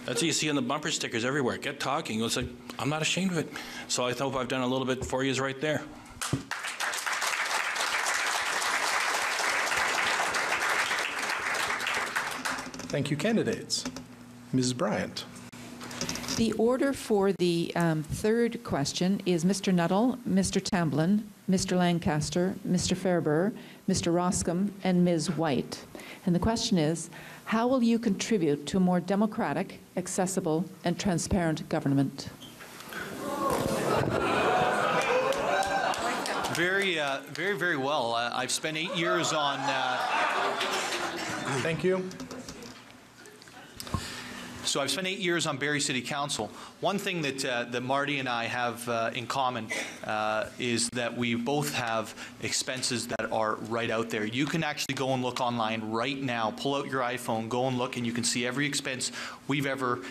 That's what you see on the bumper stickers everywhere. Get talking. It's like, I'm not ashamed of it. So I hope I've done a little bit for you right there. Thank you, candidates. Ms. Bryant. The order for the third question is Mr. Nuttall, Mr. Tamblyn, Mr. Lancaster, Mr. Faerber, Mr. Roskam, and Ms. White. And the question is, how will you contribute to a more democratic, accessible, and transparent government? Very well. I've spent 8 years on... Thank you. So I've spent 8 years on Barrie City Council. One thing that Marty and I have in common is that we both have expenses that are right out there. You can actually go and look online right now, pull out your iPhone, go and look, and you can see every expense we've ever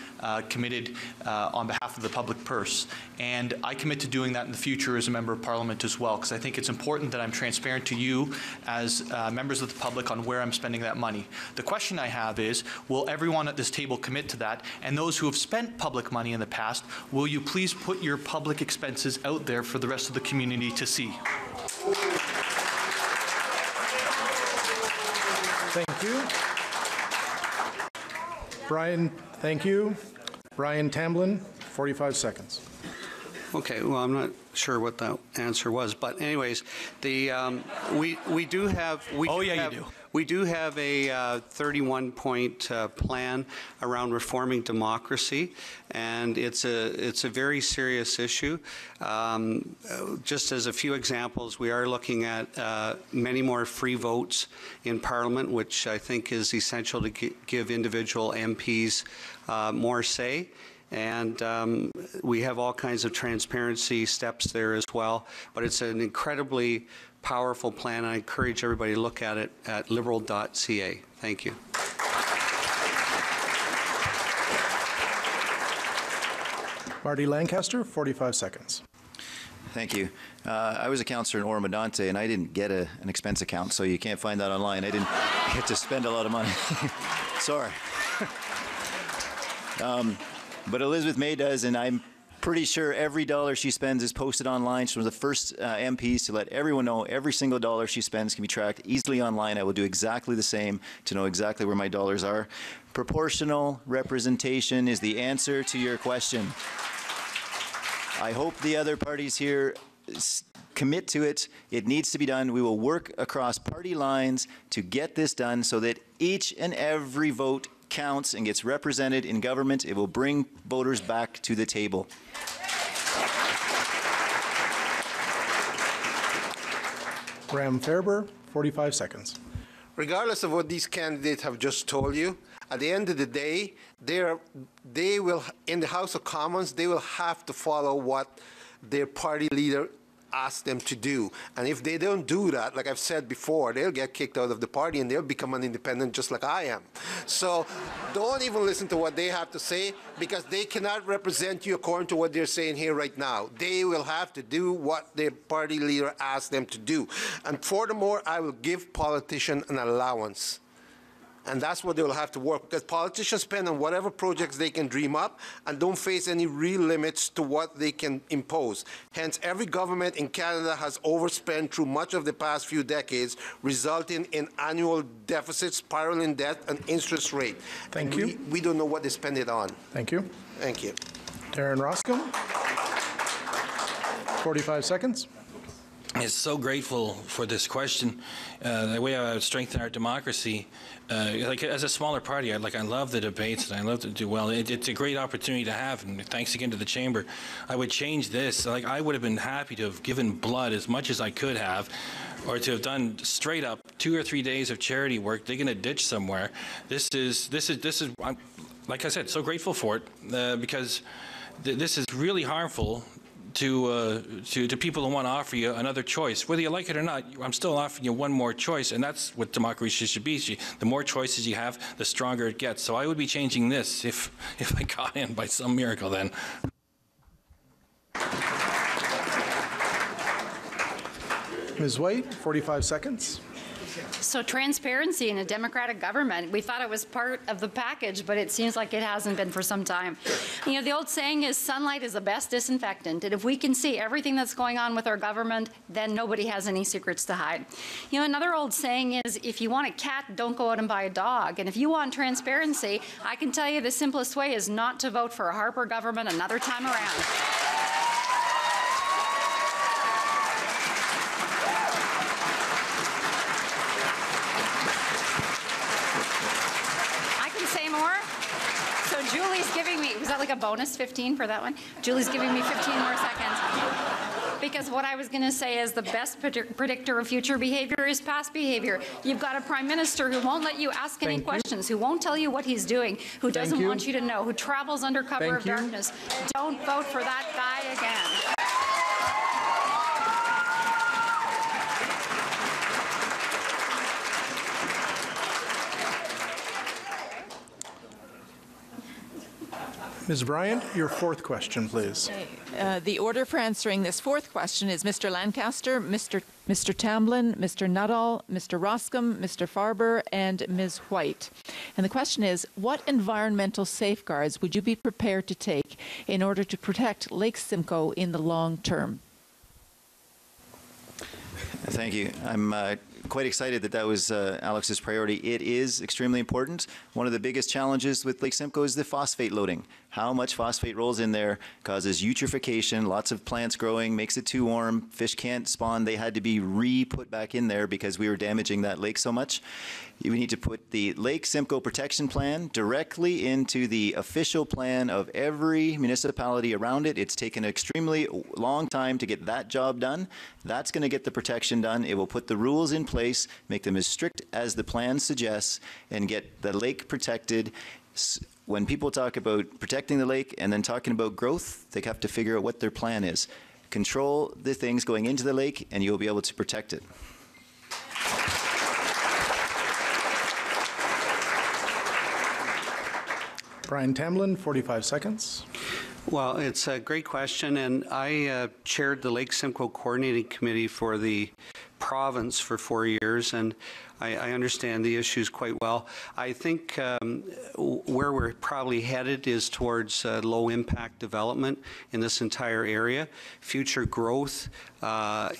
committed on behalf of the public purse. And I commit to doing that in the future as a member of Parliament as well, because I think it's important that I'm transparent to you as members of the public on where I'm spending that money. The question I have is, will everyone at this table commit to that? And those who have spent public money in the past, will you please put your public expenses out there for the rest of the community to see? Thank you. Brian, thank you. Brian Tamblyn, 45 seconds. Okay, well, I'm not sure what that answer was, but anyways, the we do have we do have a 31-point plan around reforming democracy, and it's a very serious issue. Just as a few examples, we are looking at many more free votes in Parliament, which I think is essential to give individual MPs more say. And we have all kinds of transparency steps there as well. But it's an incredibly powerful plan. I encourage everybody to look at it at liberal.ca. Thank you. Marty Lancaster, 45 seconds. Thank you. I was a councillor in Oro-Medonte, and I didn't get an expense account, so you can't find that online. I didn't get to spend a lot of money. Sorry. But Elizabeth May does, and I'm pretty sure every dollar she spends is posted online. She's one of the first MPs to let everyone know every single dollar she spends can be tracked easily online. I will do exactly the same to know exactly where my dollars are. Proportional representation is the answer to your question. I hope the other parties here commit to it. It needs to be done. We will work across party lines to get this done so that each and every vote counts and gets represented in government. It will bring voters back to the table. Graham Faerber, 45 seconds. Regardless of what these candidates have just told you, at the end of the day, they will, in the House of Commons, they will have to follow what their party leader ask them to do. And if they don't do that, like I've said before, they'll get kicked out of the party and they'll become an independent just like I am. So don't even listen to what they have to say, because they cannot represent you according to what they're saying here right now. They will have to do what their party leader asks them to do. And furthermore, I will give politicians an allowance. And that's what they will have to work, because politicians spend on whatever projects they can dream up and don't face any real limits to what they can impose. Hence, every government in Canada has overspent through much of the past few decades, resulting in annual deficits, spiraling debt, and interest rate. Thank you. We don't know what they spend it on. Thank you. Thank you. Darren Roskam, 45 seconds. I'm so grateful for this question. The way I would strengthen our democracy, like as a smaller party, I love the debates and I love to do well. It's a great opportunity to have, and thanks again to the chamber. I would change this. Like, I would have been happy to have given blood as much as I could have, or to have done straight up 2 or 3 days of charity work, digging a ditch somewhere. This is. I'm, like I said, so grateful for it because this is really harmful to people who want to offer you another choice. Whether you like it or not, I'm still offering you one more choice, and that's what democracy should be. The more choices you have, the stronger it gets. So I would be changing this if I got in by some miracle then. Ms. White, 45 seconds. So transparency in a democratic government, we thought it was part of the package, but it seems like it hasn't been for some time. You know, the old saying is sunlight is the best disinfectant, and if we can see everything that's going on with our government, then nobody has any secrets to hide. You know, another old saying is, if you want a cat, don't go out and buy a dog. And if you want transparency, I can tell you the simplest way is not to vote for a Harper government another time around. Julie's giving me, was that like a bonus 15 for that one? Julie's giving me 15 more seconds. Because what I was going to say is the best predictor of future behavior is past behavior. You've got a prime minister who won't let you ask any questions, who won't tell you what he's doing, who doesn't want you to know, who travels under cover of darkness. Don't vote for that guy again. Ms. Bryant, your fourth question, please. The order for answering this fourth question is Mr. Lancaster, Mr. Tamblyn, Mr. Nuttall, Mr. Roskam, Mr. Faerber, and Ms. White. And the question is, what environmental safeguards would you be prepared to take in order to protect Lake Simcoe in the long term? Thank you. I'm quite excited that was Alex's priority. It is extremely important. One of the biggest challenges with Lake Simcoe is the phosphate loading. How much phosphate rolls in there causes eutrophication, lots of plants growing, makes it too warm, fish can't spawn. They had to be re-put back in there because we were damaging that lake so much. We need to put the Lake Simcoe Protection Plan directly into the official plan of every municipality around it. It's taken an extremely long time to get that job done. That's going to get the protection done. It will put the rules in place, make them as strict as the plan suggests, and get the lake protected. When people talk about protecting the lake and then talking about growth, they have to figure out what their plan is. Control the things going into the lake, and you'll be able to protect it. Brian Tamblyn, 45 seconds. Well, it's a great question, and I chaired the Lake Simcoe Coordinating Committee for the province for 4 years, and I understand the issues quite well. I think where we're probably headed is towards low-impact development in this entire area. Future growth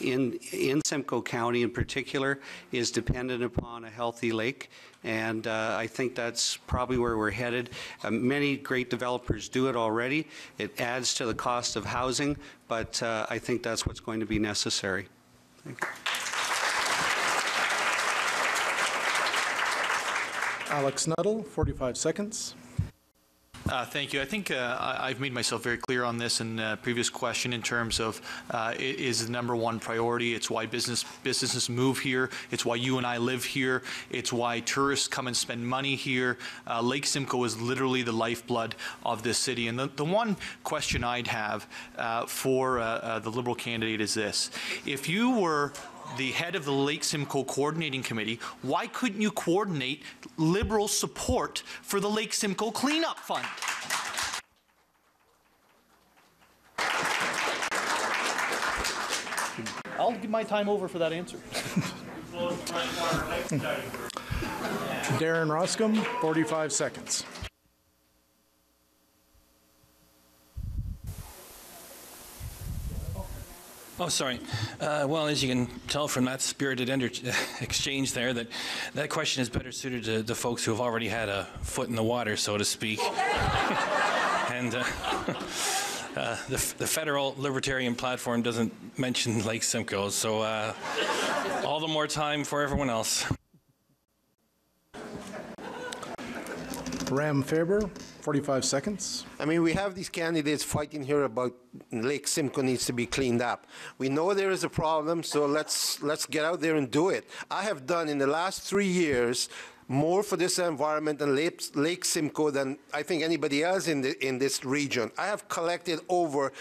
in Simcoe County in particular is dependent upon a healthy lake, and I think that's probably where we're headed. Many great developers do it already. It adds to the cost of housing, but I think that's what's going to be necessary. Thank you. Alex Nuttall, 45 seconds. Thank you. I think I've made myself very clear on this in a previous question in terms of it is the #1 priority. It's why businesses move here. It's why you and I live here. It's why tourists come and spend money here. Lake Simcoe is literally the lifeblood of this city. And the one question I'd have for the Liberal candidate is this. If you were the head of the Lake Simcoe Coordinating Committee, why couldn't you coordinate Liberal support for the Lake Simcoe Cleanup Fund? I'll give my time over for that answer. Darren Roskam, 45 seconds. Oh, sorry. Well, as you can tell from that spirited exchange there, that question is better suited to the folks who have already had a foot in the water, so to speak. And the federal Libertarian platform doesn't mention Lake Simcoe, so all the more time for everyone else. Faerber, 45 seconds. I mean, we have these candidates fighting here about Lake Simcoe needs to be cleaned up. We know there is a problem, so let's get out there and do it. I have done in the last 3 years more for this environment and Lake Simcoe than I think anybody else in this region. I have collected over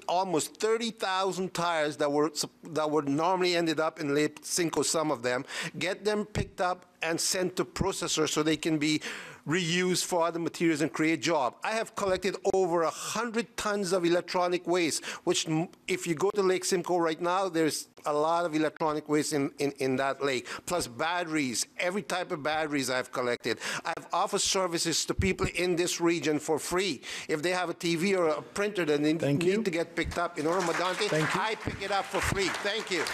almost 30,000 tires that would normally ended up in Lake Simcoe, some of them, get them picked up and sent to processors so they can be reused for other materials and create jobs. I have collected over 100 tons of electronic waste, which if you go to Lake Simcoe right now, there's a lot of electronic waste in that lake, plus batteries, every type of batteries I've collected. I've offered services to people in this region for free. If they have a TV or a printer that they need to get picked up in Oro-Medonte, I pick it up for free. Thank you.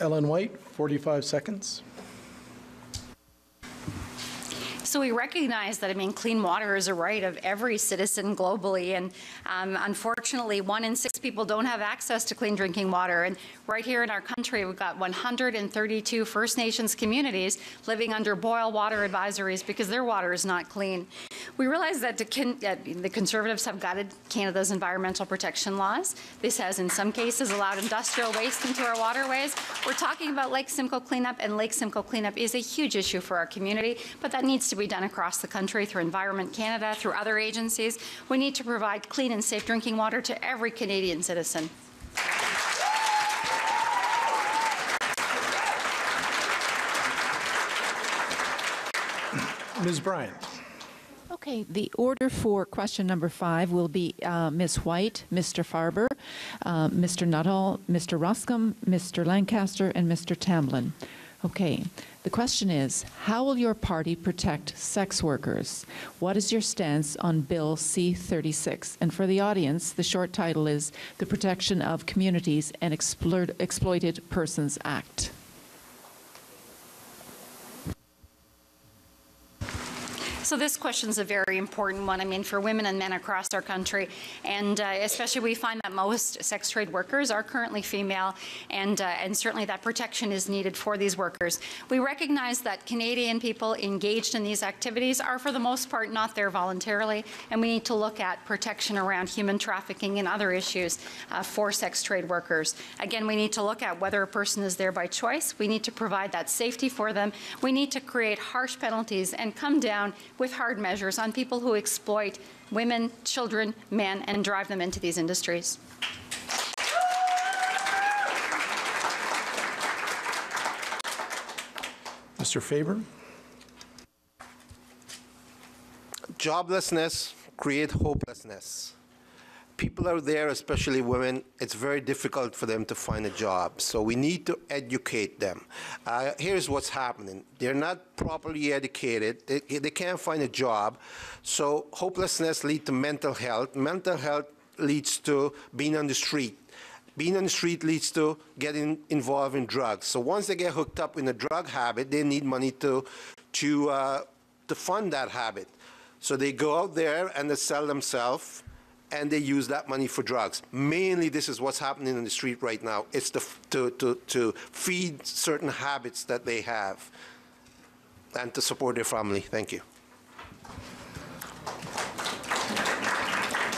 Ellen White, 45 seconds. So we recognize that, I mean, clean water is a right of every citizen globally, and unfortunately, 1 in 6 people don't have access to clean drinking water. And right here in our country, we've got 132 First Nations communities living under boil water advisories because their water is not clean. We realize that the Conservatives have gutted Canada's environmental protection laws. This has, in some cases, allowed industrial waste into our waterways. We're talking about Lake Simcoe cleanup, and Lake Simcoe cleanup is a huge issue for our community, but that needs to be done across the country through Environment Canada, through other agencies. We need to provide clean and safe drinking water to every Canadian citizen. Ms. Bryant. Okay, the order for question number 5 will be Ms. White, Mr. Faerber, Mr. Nuttall, Mr. Roskam, Mr. Lancaster, and Mr. Tamblyn. Okay, the question is, how will your party protect sex workers? What is your stance on Bill C-36? And for the audience, the short title is The Protection of Communities and Exploited Persons Act. So this question is a very important one, I mean, for women and men across our country. And especially we find that most sex trade workers are currently female, and certainly that protection is needed for these workers. We recognize that Canadian people engaged in these activities are, for the most part, not there voluntarily, and we need to look at protection around human trafficking and other issues for sex trade workers. Again, we need to look at whether a person is there by choice. We need to provide that safety for them. We need to create harsh penalties and come down with hard measures on people who exploit women, children, men, and drive them into these industries. Mr. Faerber. Joblessness creates hopelessness. People out there, especially women, it's very difficult for them to find a job. So we need to educate them. Here's what's happening. They're not properly educated. They can't find a job. So hopelessness leads to mental health. Mental health leads to being on the street. Being on the street leads to getting involved in drugs. So once they get hooked up in a drug habit, they need money to fund that habit. So they go out there and they sell themselves, and they use that money for drugs. Mainly, this is what's happening in the street right now. It's to feed certain habits that they have and to support their family. Thank you.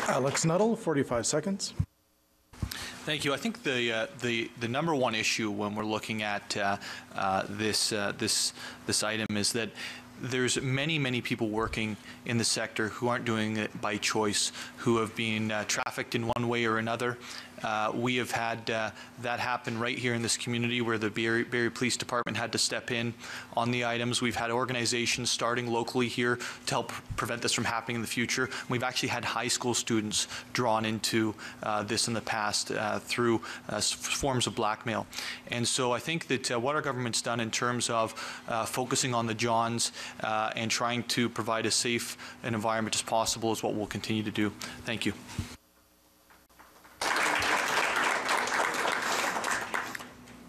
Alex Nuttall, 45 seconds. Thank you. I think the number one issue when we're looking at this item is that there's many people working in the sector who aren't doing it by choice, who have been trafficked in one way or another. We have had that happen right here in this community where the Barrie Police Department had to step in on the items. We've had organizations starting locally here to help prevent this from happening in the future. We've actually had high school students drawn into this in the past through forms of blackmail. And so I think that what our government's done in terms of focusing on the Johns and trying to provide as safe an environment as possible is what we'll continue to do. Thank you.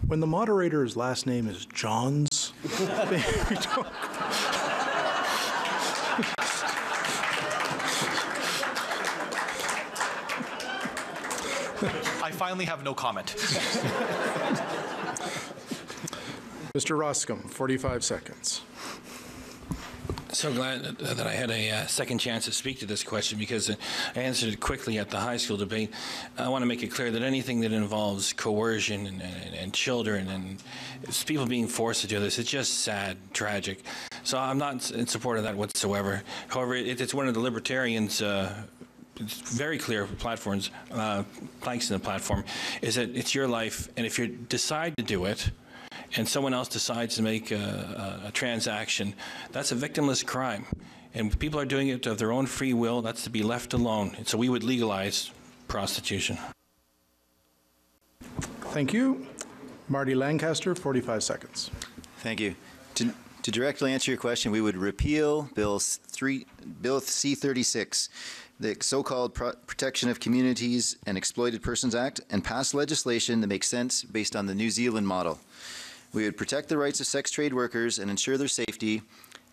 When the moderator's last name is Johns, I finally have no comment. Mr. Roskam, 45 seconds. So glad that I had a second chance to speak to this question because I answered it quickly at the high school debate. I want to make it clear that anything that involves coercion and children and people being forced to do this, it's just sad, tragic. So I'm not in support of that whatsoever. However, it's one of the Libertarians' it's very clear platforms, planks in the platform, is that it's your life, and if you decide to do it, and someone else decides to make a transaction, that's a victimless crime. And people are doing it of their own free will. That's to be left alone. And so we would legalize prostitution. Thank you. Marty Lancaster, 45 seconds. Thank you. To directly answer your question, we would repeal Bill C-36, the so-called Protection of Communities and Exploited Persons Act, and pass legislation that makes sense based on the New Zealand model. We would protect the rights of sex trade workers and ensure their safety,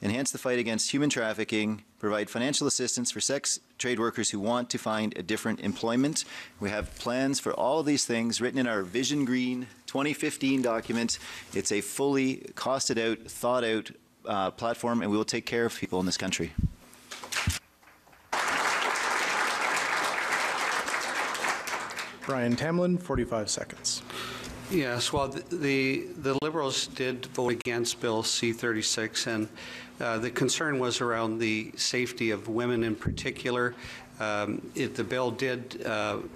enhance the fight against human trafficking, provide financial assistance for sex trade workers who want to find a different employment. We have plans for all of these things written in our Vision Green 2015 document. It's a fully costed out, thought out platform, and we will take care of people in this country. Brian Tamblyn, 45 seconds. Yes, well, the Liberals did vote against Bill C-36, and the concern was around the safety of women in particular. The bill did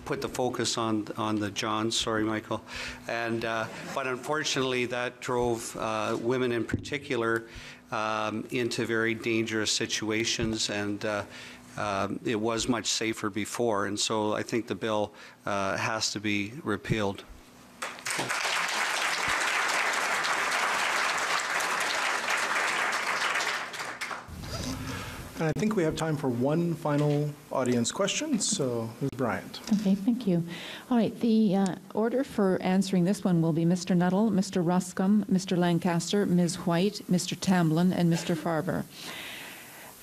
put the focus on the Johns, sorry, Michael, and but unfortunately that drove women in particular into very dangerous situations, and it was much safer before, and so I think the bill has to be repealed. And I think we have time for one final audience question, so Ms. Bryant. Okay, thank you. All right, the order for answering this one will be Mr. Nuttall, Mr. Roskam, Mr. Lancaster, Ms. White, Mr. Tamblyn, and Mr. Faerber.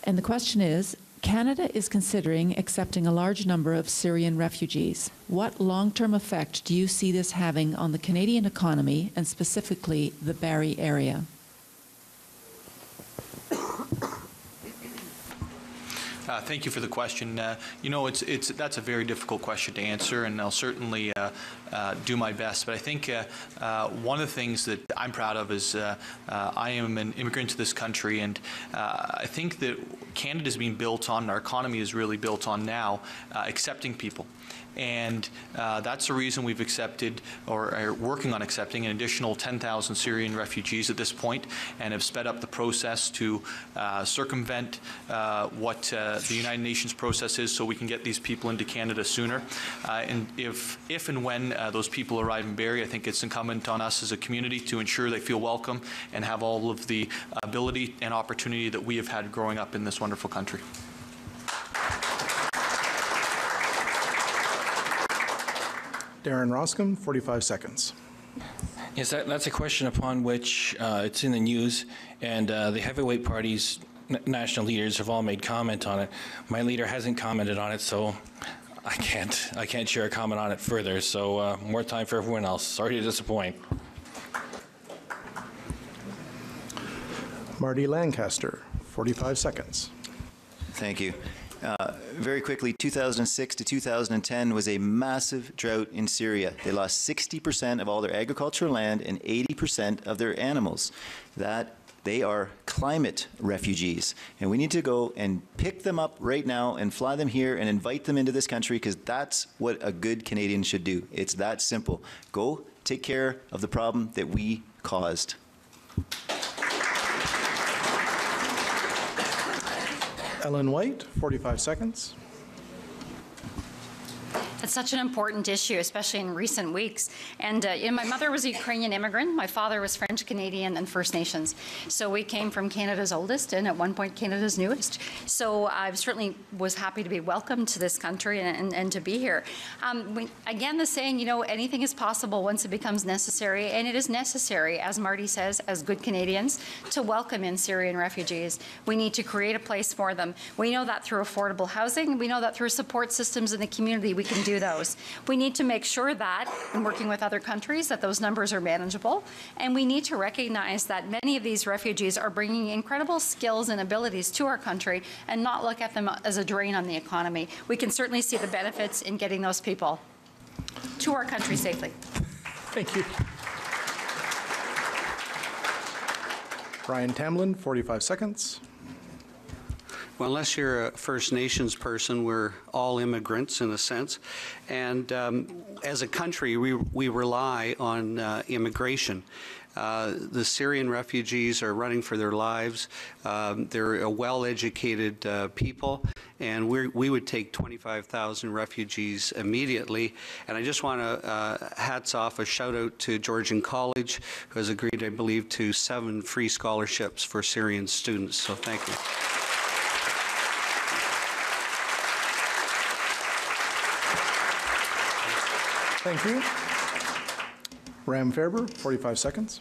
And the question is, Canada is considering accepting a large number of Syrian refugees. What long-term effect do you see this having on the Canadian economy and specifically the Barrie area? Thank you for the question. You know, that's a very difficult question to answer, and I'll certainly do my best. But I think one of the things that I'm proud of is I am an immigrant to this country, and I think that Canada is being built on, our economy is really built on now, accepting people. And that's the reason we've accepted, or are working on accepting, an additional 10,000 Syrian refugees at this point, and have sped up the process to circumvent what the United Nations process is, so we can get these people into Canada sooner. And if and when those people arrive in Barrie, I think it's incumbent on us as a community to ensure they feel welcome and have all of the ability and opportunity that we have had growing up in this wonderful country. Darren Roskam, 45 seconds. Yes, that's a question upon which it's in the news, and the heavyweight parties, national leaders have all made comment on it. My leader hasn't commented on it, so I can't share a comment on it further. So more time for everyone else. Sorry to disappoint. Marty Lancaster, 45 seconds. Thank you. Very quickly, 2006 to 2010 was a massive drought in Syria. They lost 60% of all their agricultural land and 80% of their animals. That They are climate refugees. And we need to go and pick them up right now and fly them here and invite them into this country, because that's what a good Canadian should do. It's that simple. Go take care of the problem that we caused. Ellen White, 45 seconds. It's such an important issue, especially in recent weeks. And my mother was a Ukrainian immigrant. My father was French Canadian and First Nations. So we came from Canada's oldest and at one point Canada's newest. So I certainly was happy to be welcomed to this country and to be here. Again, the saying, you know, anything is possible once it becomes necessary. And it is necessary, as Marty says, as good Canadians, to welcome in Syrian refugees. We need to create a place for them. We know that through affordable housing. We know that through support systems in the community, we can do those. We need to make sure that, in working with other countries, that those numbers are manageable. And we need to recognize that many of these refugees are bringing incredible skills and abilities to our country and not look at them as a drain on the economy. We can certainly see the benefits in getting those people to our country safely. Thank you. Brian Tamblyn, 45 seconds. Well, unless you're a First Nations person, we're all immigrants in a sense. And as a country, we rely on immigration. The Syrian refugees are running for their lives. They're a well-educated people, and we would take 25,000 refugees immediately. And I just want to hats off, a shout out to Georgian College, who has agreed, I believe, to 7 free scholarships for Syrian students. So thank you. Thank you. Ram Faerber, 45 seconds.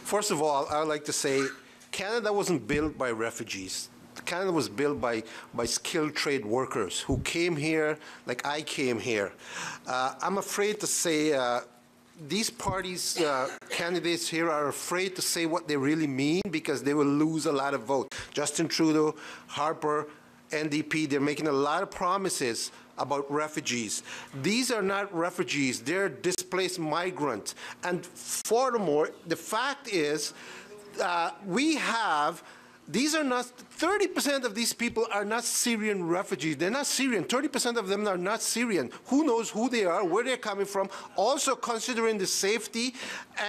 First of all, I would like to say Canada wasn't built by refugees. Canada was built by skilled trade workers who came here like I came here. I'm afraid to say these parties, candidates here are afraid to say what they really mean because they will lose a lot of votes. Justin Trudeau, Harper, NDP, they're making a lot of promises about refugees. These are not refugees, they're displaced migrants. And furthermore, the fact is, these are not, 30% of these people are not Syrian refugees. They're not Syrian. 30% of them are not Syrian. Who knows who they are, where they're coming from. Also considering the safety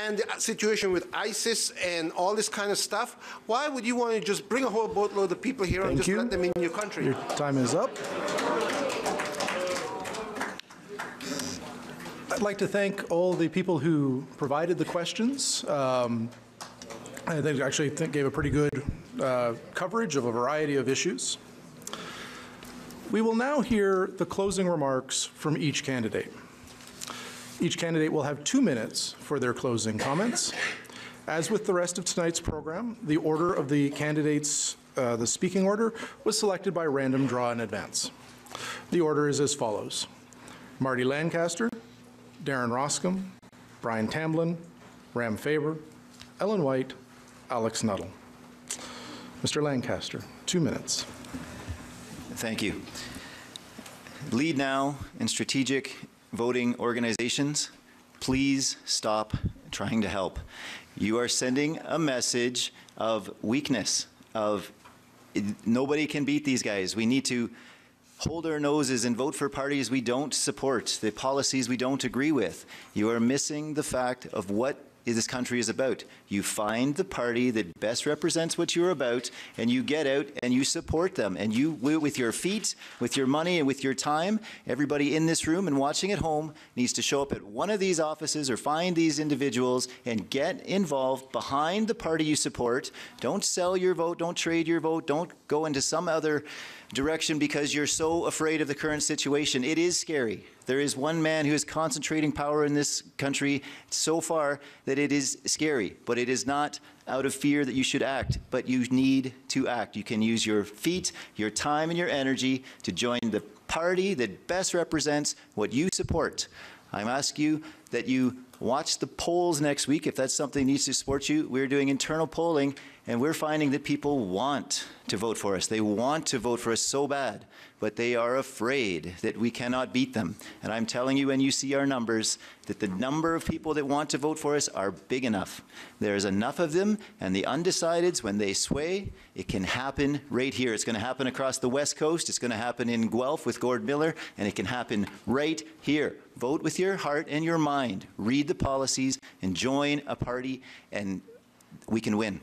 and the situation with ISIS and all this kind of stuff. Why would you want to just bring a whole boatload of people here and just let them in your country? Your time is up. I'd like to thank all the people who provided the questions. I think actually gave a pretty good coverage of a variety of issues. We will now hear the closing remarks from each candidate. Each candidate will have 2 minutes for their closing comments. As with the rest of tonight's program, the order of the candidates, the speaking order, was selected by random draw in advance. The order is as follows: Marty Lancaster, Darren Roskam, Brian Tamblyn, Ram Faerber, Ellen White, Alex Nuttall. Mr. Lancaster, 2 minutes. Thank you. Lead Now and strategic voting organizations, please stop trying to help. You are sending a message of weakness, of nobody can beat these guys. We need to hold our noses and vote for parties we don't support, the policies we don't agree with. You are missing the fact of what this country is about. You find the party that best represents what you're about, and you get out and you support them. And you, with your feet, with your money, and with your time, everybody in this room and watching at home needs to show up at one of these offices or find these individuals and get involved behind the party you support. Don't sell your vote, don't trade your vote, don't go into some other direction because you're so afraid of the current situation. It is scary. There is one man who is concentrating power in this country so far that it is scary, but it is not out of fear that you should act, but you need to act. You can use your feet, your time, and your energy to join the party that best represents what you support. I'm asking you that you watch the polls next week if that's something that needs to support you. We're doing internal polling, And we're finding that people want to vote for us. They want to vote for us so bad, but they are afraid that we cannot beat them. And I'm telling you, when you see our numbers, that the number of people that want to vote for us are big enough. There's enough of them, and the undecideds, when they sway, it can happen right here. It's going to happen across the West Coast. It's going to happen in Guelph with Gord Miller, and it can happen right here. Vote with your heart and your mind. Read the policies and join a party, and we can win.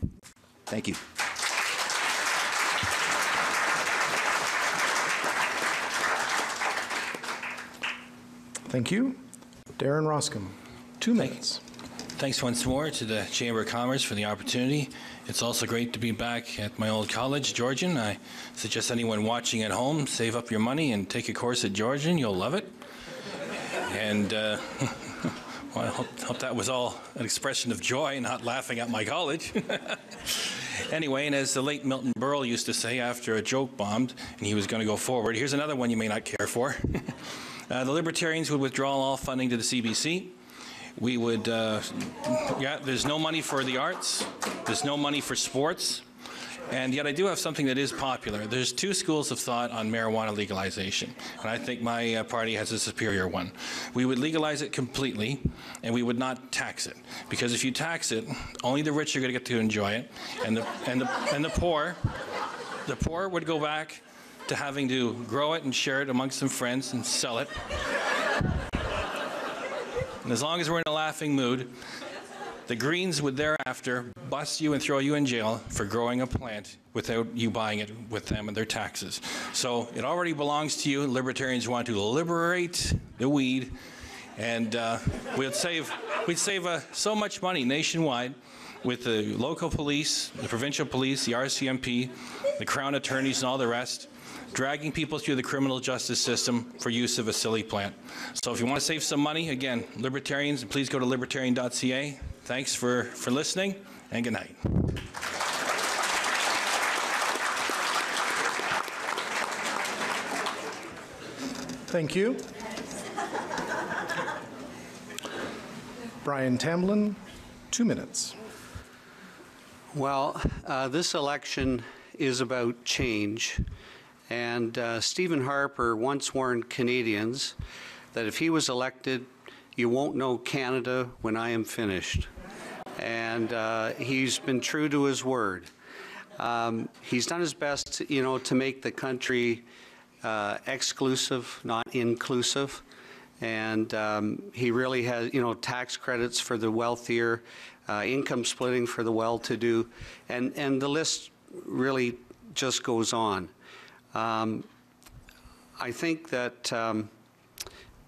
Thank you. Thank you. Darren Roskam, 2 minutes. Thanks once more to the Chamber of Commerce for the opportunity. It's also great to be back at my old college, Georgian. I suggest anyone watching at home save up your money and take a course at Georgian. You'll love it. And well, I hope that was all an expression of joy, not laughing at my college. Anyway, and as the late Milton Berle used to say after a joke bombed and he was going to go forward, here's another one you may not care for. The Libertarians would withdraw all funding to the CBC. We would, yeah, there's no money for the arts. There's no money for sports. And yet I do have something that is popular. There's two schools of thought on marijuana legalization, and I think my party has a superior one. We would legalize it completely, and we would not tax it, because if you tax it, only the rich are going to get to enjoy it, and the poor would go back to having to grow it and share it amongst some friends and sell it. And as long as we're in a laughing mood, the Greens would thereafter bust you and throw you in jail for growing a plant without you buying it with them and their taxes. So it already belongs to you. Libertarians want to liberate the weed, and we'd save so much money nationwide with the local police, the provincial police, the RCMP, the Crown attorneys, and all the rest, dragging people through the criminal justice system for use of a silly plant. So if you want to save some money, again, Libertarians, please go to libertarian.ca. Thanks for listening, and good night. Thank you. Brian Tamblyn, 2 minutes. Well, this election is about change. And Stephen Harper once warned Canadians that if he was elected, you won't know Canada when I am finished. And he's been true to his word. He's done his best, you know, to make the country exclusive, not inclusive. And he really has, you know, tax credits for the wealthier, income splitting for the well-to-do, and the list really just goes on. I think that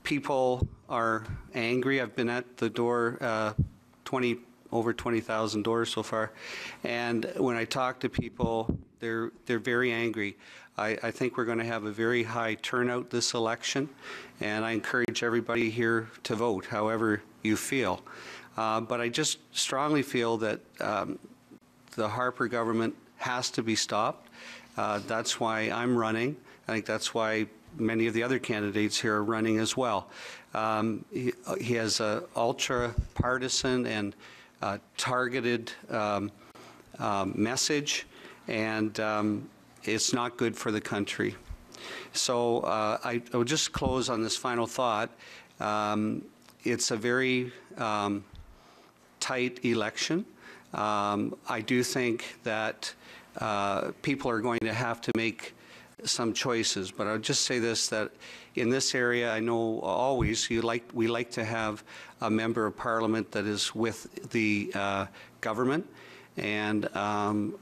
people are angry. I've been at the door, over 20,000 doors so far, and when I talk to people, they're very angry. I think we're going to have a very high turnout this election, and I encourage everybody here to vote however you feel. But I just strongly feel that the Harper government has to be stopped. That's why I'm running. I think that's why many of the other candidates here are running as well. He has an ultra-partisan and targeted message, and it's not good for the country. So I will just close on this final thought. It's a very tight election. I do think that people are going to have to make some choices, but I'll just say this, that in this area, I know always we like to have a member of parliament that is with the government, and I'm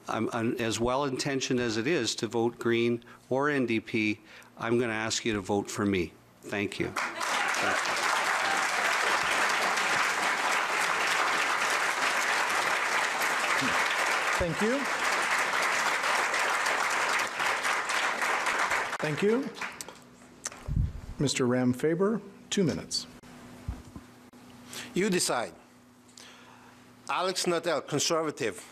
as well-intentioned as it is to vote Green or NDP, I'm going to ask you to vote for me. Thank you. Thank you. Thank you. Mr. Faerber, 2 minutes. You decide. Alex Nuttall, Conservative.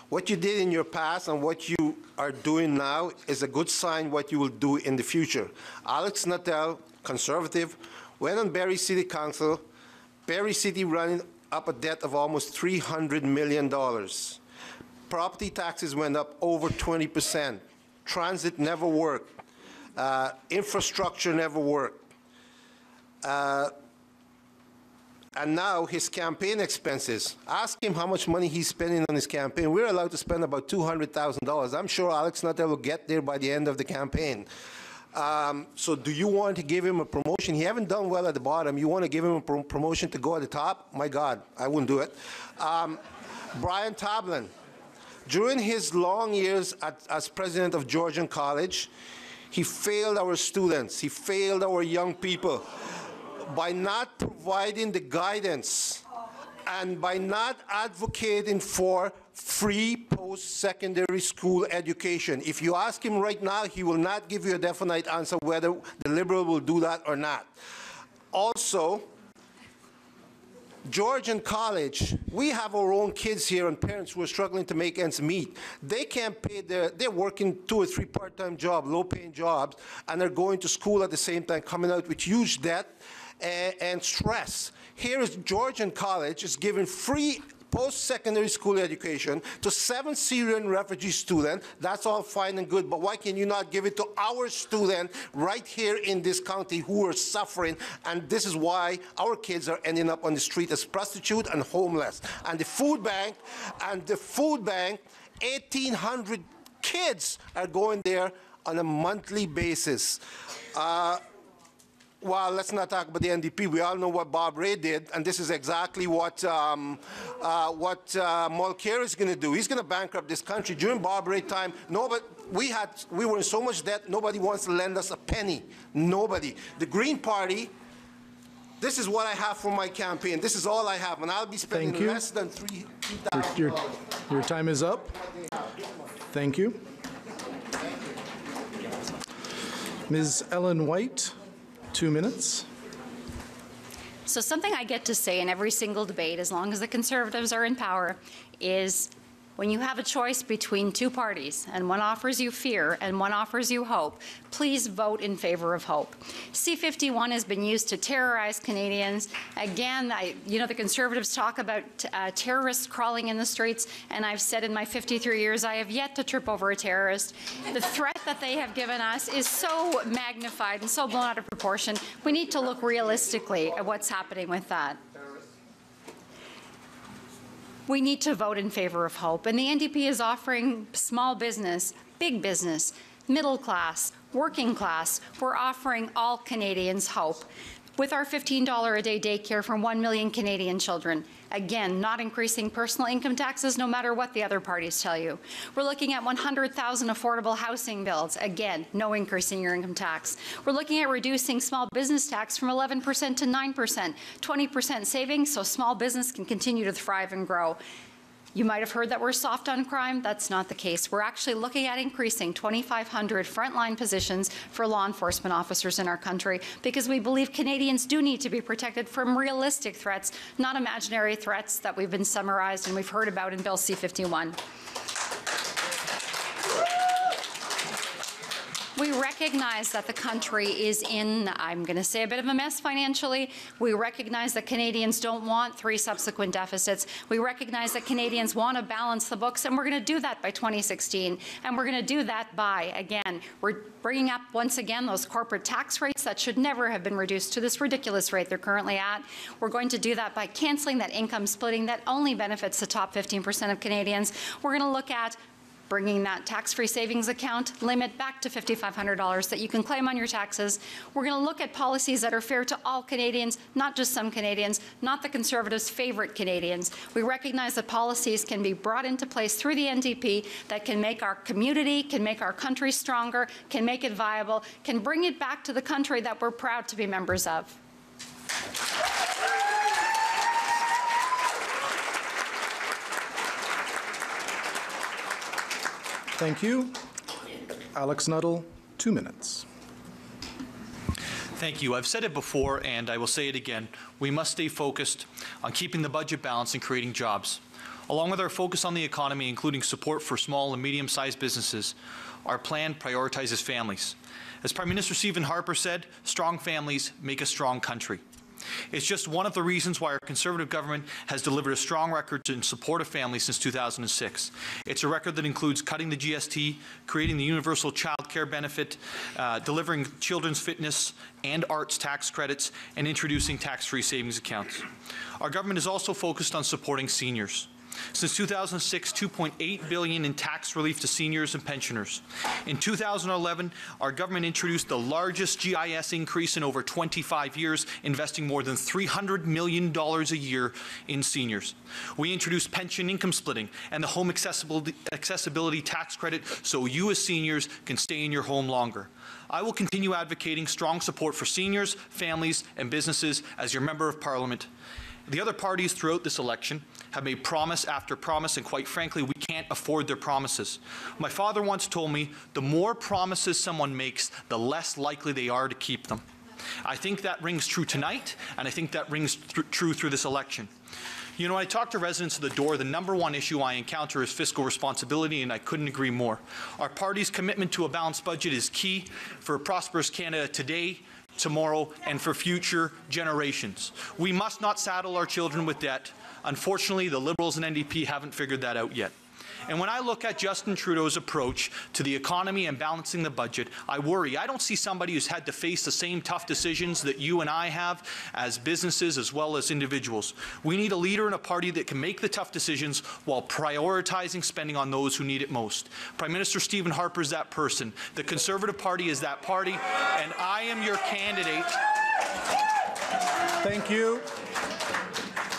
What you did in your past and what you are doing now is a good sign what you will do in the future. Alex Nuttall, Conservative, went on Barrie City Council, Barrie City running up a debt of almost $300 million. property taxes went up over 20%. Transit never worked. Infrastructure never worked. And now his campaign expenses. Ask him how much money he's spending on his campaign. We're allowed to spend about $200,000. I'm sure Alex Nuttall will get there by the end of the campaign. So do you want to give him a promotion? He haven't done well at the bottom. You want to give him a promotion to go at the top? My God, I wouldn't do it. Brian Tamblyn, during his long years as president of Georgian College, he failed our students. He failed our young people by not providing the guidance and by not advocating for free post-secondary school education. If you ask him right now, he will not give you a definite answer whether the Liberal will do that or not. Also, Georgian College, we have our own kids here and parents who are struggling to make ends meet. They can't pay they're working 2 or 3 part-time jobs, low-paying jobs, and they're going to school at the same time, coming out with huge debt and stress. Here is Georgian College is giving free post-secondary school education to 7 Syrian refugee students. That's all fine and good, but why can you not give it to our students right here in this county who are suffering? And this is why our kids are ending up on the street as prostitutes and homeless. And the food bank, 1,800 kids are going there on a monthly basis. Well, let's not talk about the NDP. We all know what Bob Ray did, and this is exactly what Mulcair is going to do. He's going to bankrupt this country. During Bob Ray time, we were in so much debt, nobody wants to lend us a penny. Nobody. The Green Party, this is what I have for my campaign. This is all I have, and I'll be spending less than $3,000. Your time is up. Thank you. Ms. Ellen White. 2 minutes. So something I get to say in every single debate, as long as the Conservatives are in power, is when you have a choice between 2 parties, and one offers you fear and one offers you hope, please vote in favor of hope. C-51 has been used to terrorize Canadians. Again, the Conservatives talk about terrorists crawling in the streets, and I've said in my 53 years I have yet to trip over a terrorist. The threat that they have given us is so magnified and so blown out of proportion. We need to look realistically at what's happening with that. We need to vote in favor of hope. And the NDP is offering small business, big business, middle class, working class. We're offering all Canadians hope. With our $15 a day daycare for 1 million Canadian children. Again, not increasing personal income taxes no matter what the other parties tell you. We're looking at 100,000 affordable housing builds. Again, no increase in your income tax. We're looking at reducing small business tax from 11% to 9%, 20% savings so small business can continue to thrive and grow. You might have heard that we're soft on crime. That's not the case. We're actually looking at increasing 2,500 frontline positions for law enforcement officers in our country because we believe Canadians do need to be protected from realistic threats, not imaginary threats that we've been summarized and we've heard about in Bill C-51. We recognize that the country is in, I'm going to say, a bit of a mess financially. We recognize that Canadians don't want 3 subsequent deficits. We recognize that Canadians want to balance the books, and we're going to do that by 2016. And we're going to do that by, again, we're bringing up once again those corporate tax rates that should never have been reduced to this ridiculous rate they're currently at. We're going to do that by canceling that income splitting that only benefits the top 15% of Canadians. We're going to look at bringing that tax-free savings account limit back to $5,500 that you can claim on your taxes. We're going to look at policies that are fair to all Canadians, not just some Canadians, not the Conservatives' favorite Canadians. We recognize that policies can be brought into place through the NDP that can make our community, can make our country stronger, can make it viable, can bring it back to the country that we're proud to be members of. Thank you. Alex Nuttall, 2 minutes. Thank you. I've said it before, and I will say it again. We must stay focused on keeping the budget balanced and creating jobs. Along with our focus on the economy, including support for small and medium-sized businesses, our plan prioritizes families. As Prime Minister Stephen Harper said, strong families make a strong country. It's just one of the reasons why our Conservative government has delivered a strong record in support of families since 2006. It's a record that includes cutting the GST, creating the universal child care benefit, delivering children's fitness and arts tax credits, and introducing tax-free savings accounts. Our government is also focused on supporting seniors. Since 2006, $2.8 billion in tax relief to seniors and pensioners. In 2011, our government introduced the largest GIS increase in over 25 years, investing more than $300 million a year in seniors. We introduced pension income splitting and the home accessibility tax credit so you as seniors can stay in your home longer. I will continue advocating strong support for seniors, families, and businesses as your Member of Parliament. The other parties throughout this election have made promise after promise, and quite frankly, we can't afford their promises. My father once told me, the more promises someone makes, the less likely they are to keep them. I think that rings true tonight, and I think that rings true through this election. You know, when I talk to residents at the door, the #1 issue I encounter is fiscal responsibility, and I couldn't agree more. Our party's commitment to a balanced budget is key for a prosperous Canada today, tomorrow, and for future generations. We must not saddle our children with debt. Unfortunately, the Liberals and NDP haven't figured that out yet. And when I look at Justin Trudeau's approach to the economy and balancing the budget, I worry. I don't see somebody who's had to face the same tough decisions that you and I have as businesses as well as individuals. We need a leader in a party that can make the tough decisions while prioritizing spending on those who need it most. Prime Minister Stephen Harper is that person. The Conservative Party is that party, and I am your candidate. Thank you.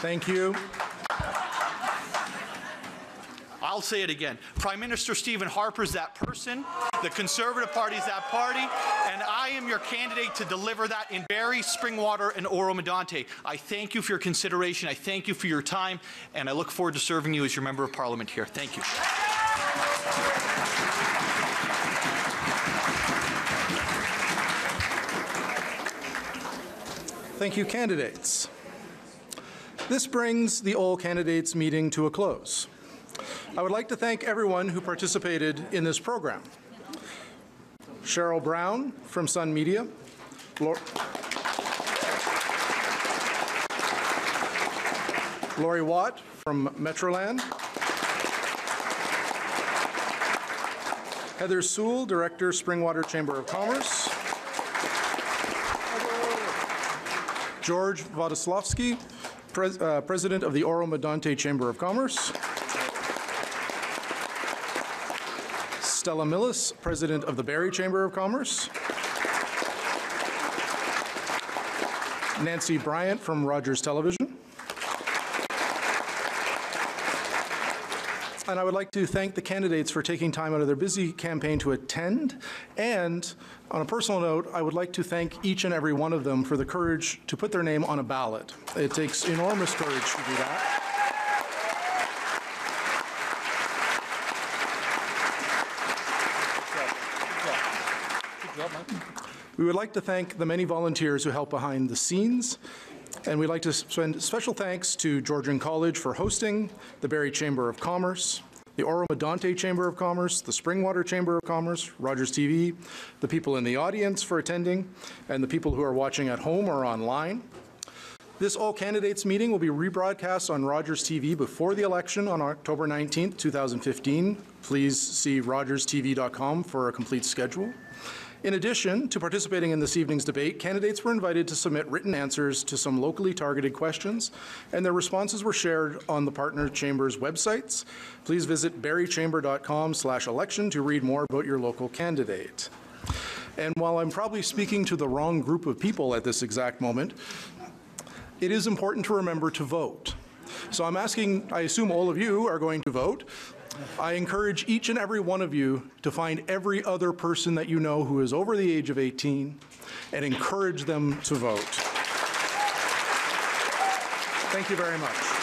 Thank you. I'll say it again. Prime Minister Stephen Harper is that person. The Conservative Party is that party. And I am your candidate to deliver that in Barrie-Springwater-Oro-Medonte. I thank you for your consideration. I thank you for your time. And I look forward to serving you as your Member of Parliament here. Thank you. Thank you, candidates. This brings the all candidates meeting to a close. I would like to thank everyone who participated in this program. Cheryl Brown from Sun Media, Lori Watt from Metroland, Heather Sewell, Director, Springwater Chamber of Commerce, George Władysławski, President of the Oro-Medonte Chamber of Commerce, Stella Millis, President of the Barrie Chamber of Commerce, Nancy Bryant from Rogers Television, and I would like to thank the candidates for taking time out of their busy campaign to attend. And on a personal note, I would like to thank each and every one of them for the courage to put their name on a ballot. It takes enormous courage to do that. We would like to thank the many volunteers who help behind the scenes, and we'd like to send special thanks to Georgian College for hosting, the Barrie Chamber of Commerce, the Oro-Medonte Chamber of Commerce, the Springwater Chamber of Commerce, Rogers TV, the people in the audience for attending, and the people who are watching at home or online. This all candidates meeting will be rebroadcast on Rogers TV before the election on October 19th, 2015. Please see rogerstv.com for a complete schedule. In addition to participating in this evening's debate, candidates were invited to submit written answers to some locally targeted questions, and their responses were shared on the partner chambers' websites. Please visit barriechamber.com/election to read more about your local candidate. And while I'm probably speaking to the wrong group of people at this exact moment, it is important to remember to vote. So I'm asking, I assume all of you are going to vote. I encourage each and every one of you to find every other person that you know who is over the age of 18 and encourage them to vote. Thank you very much.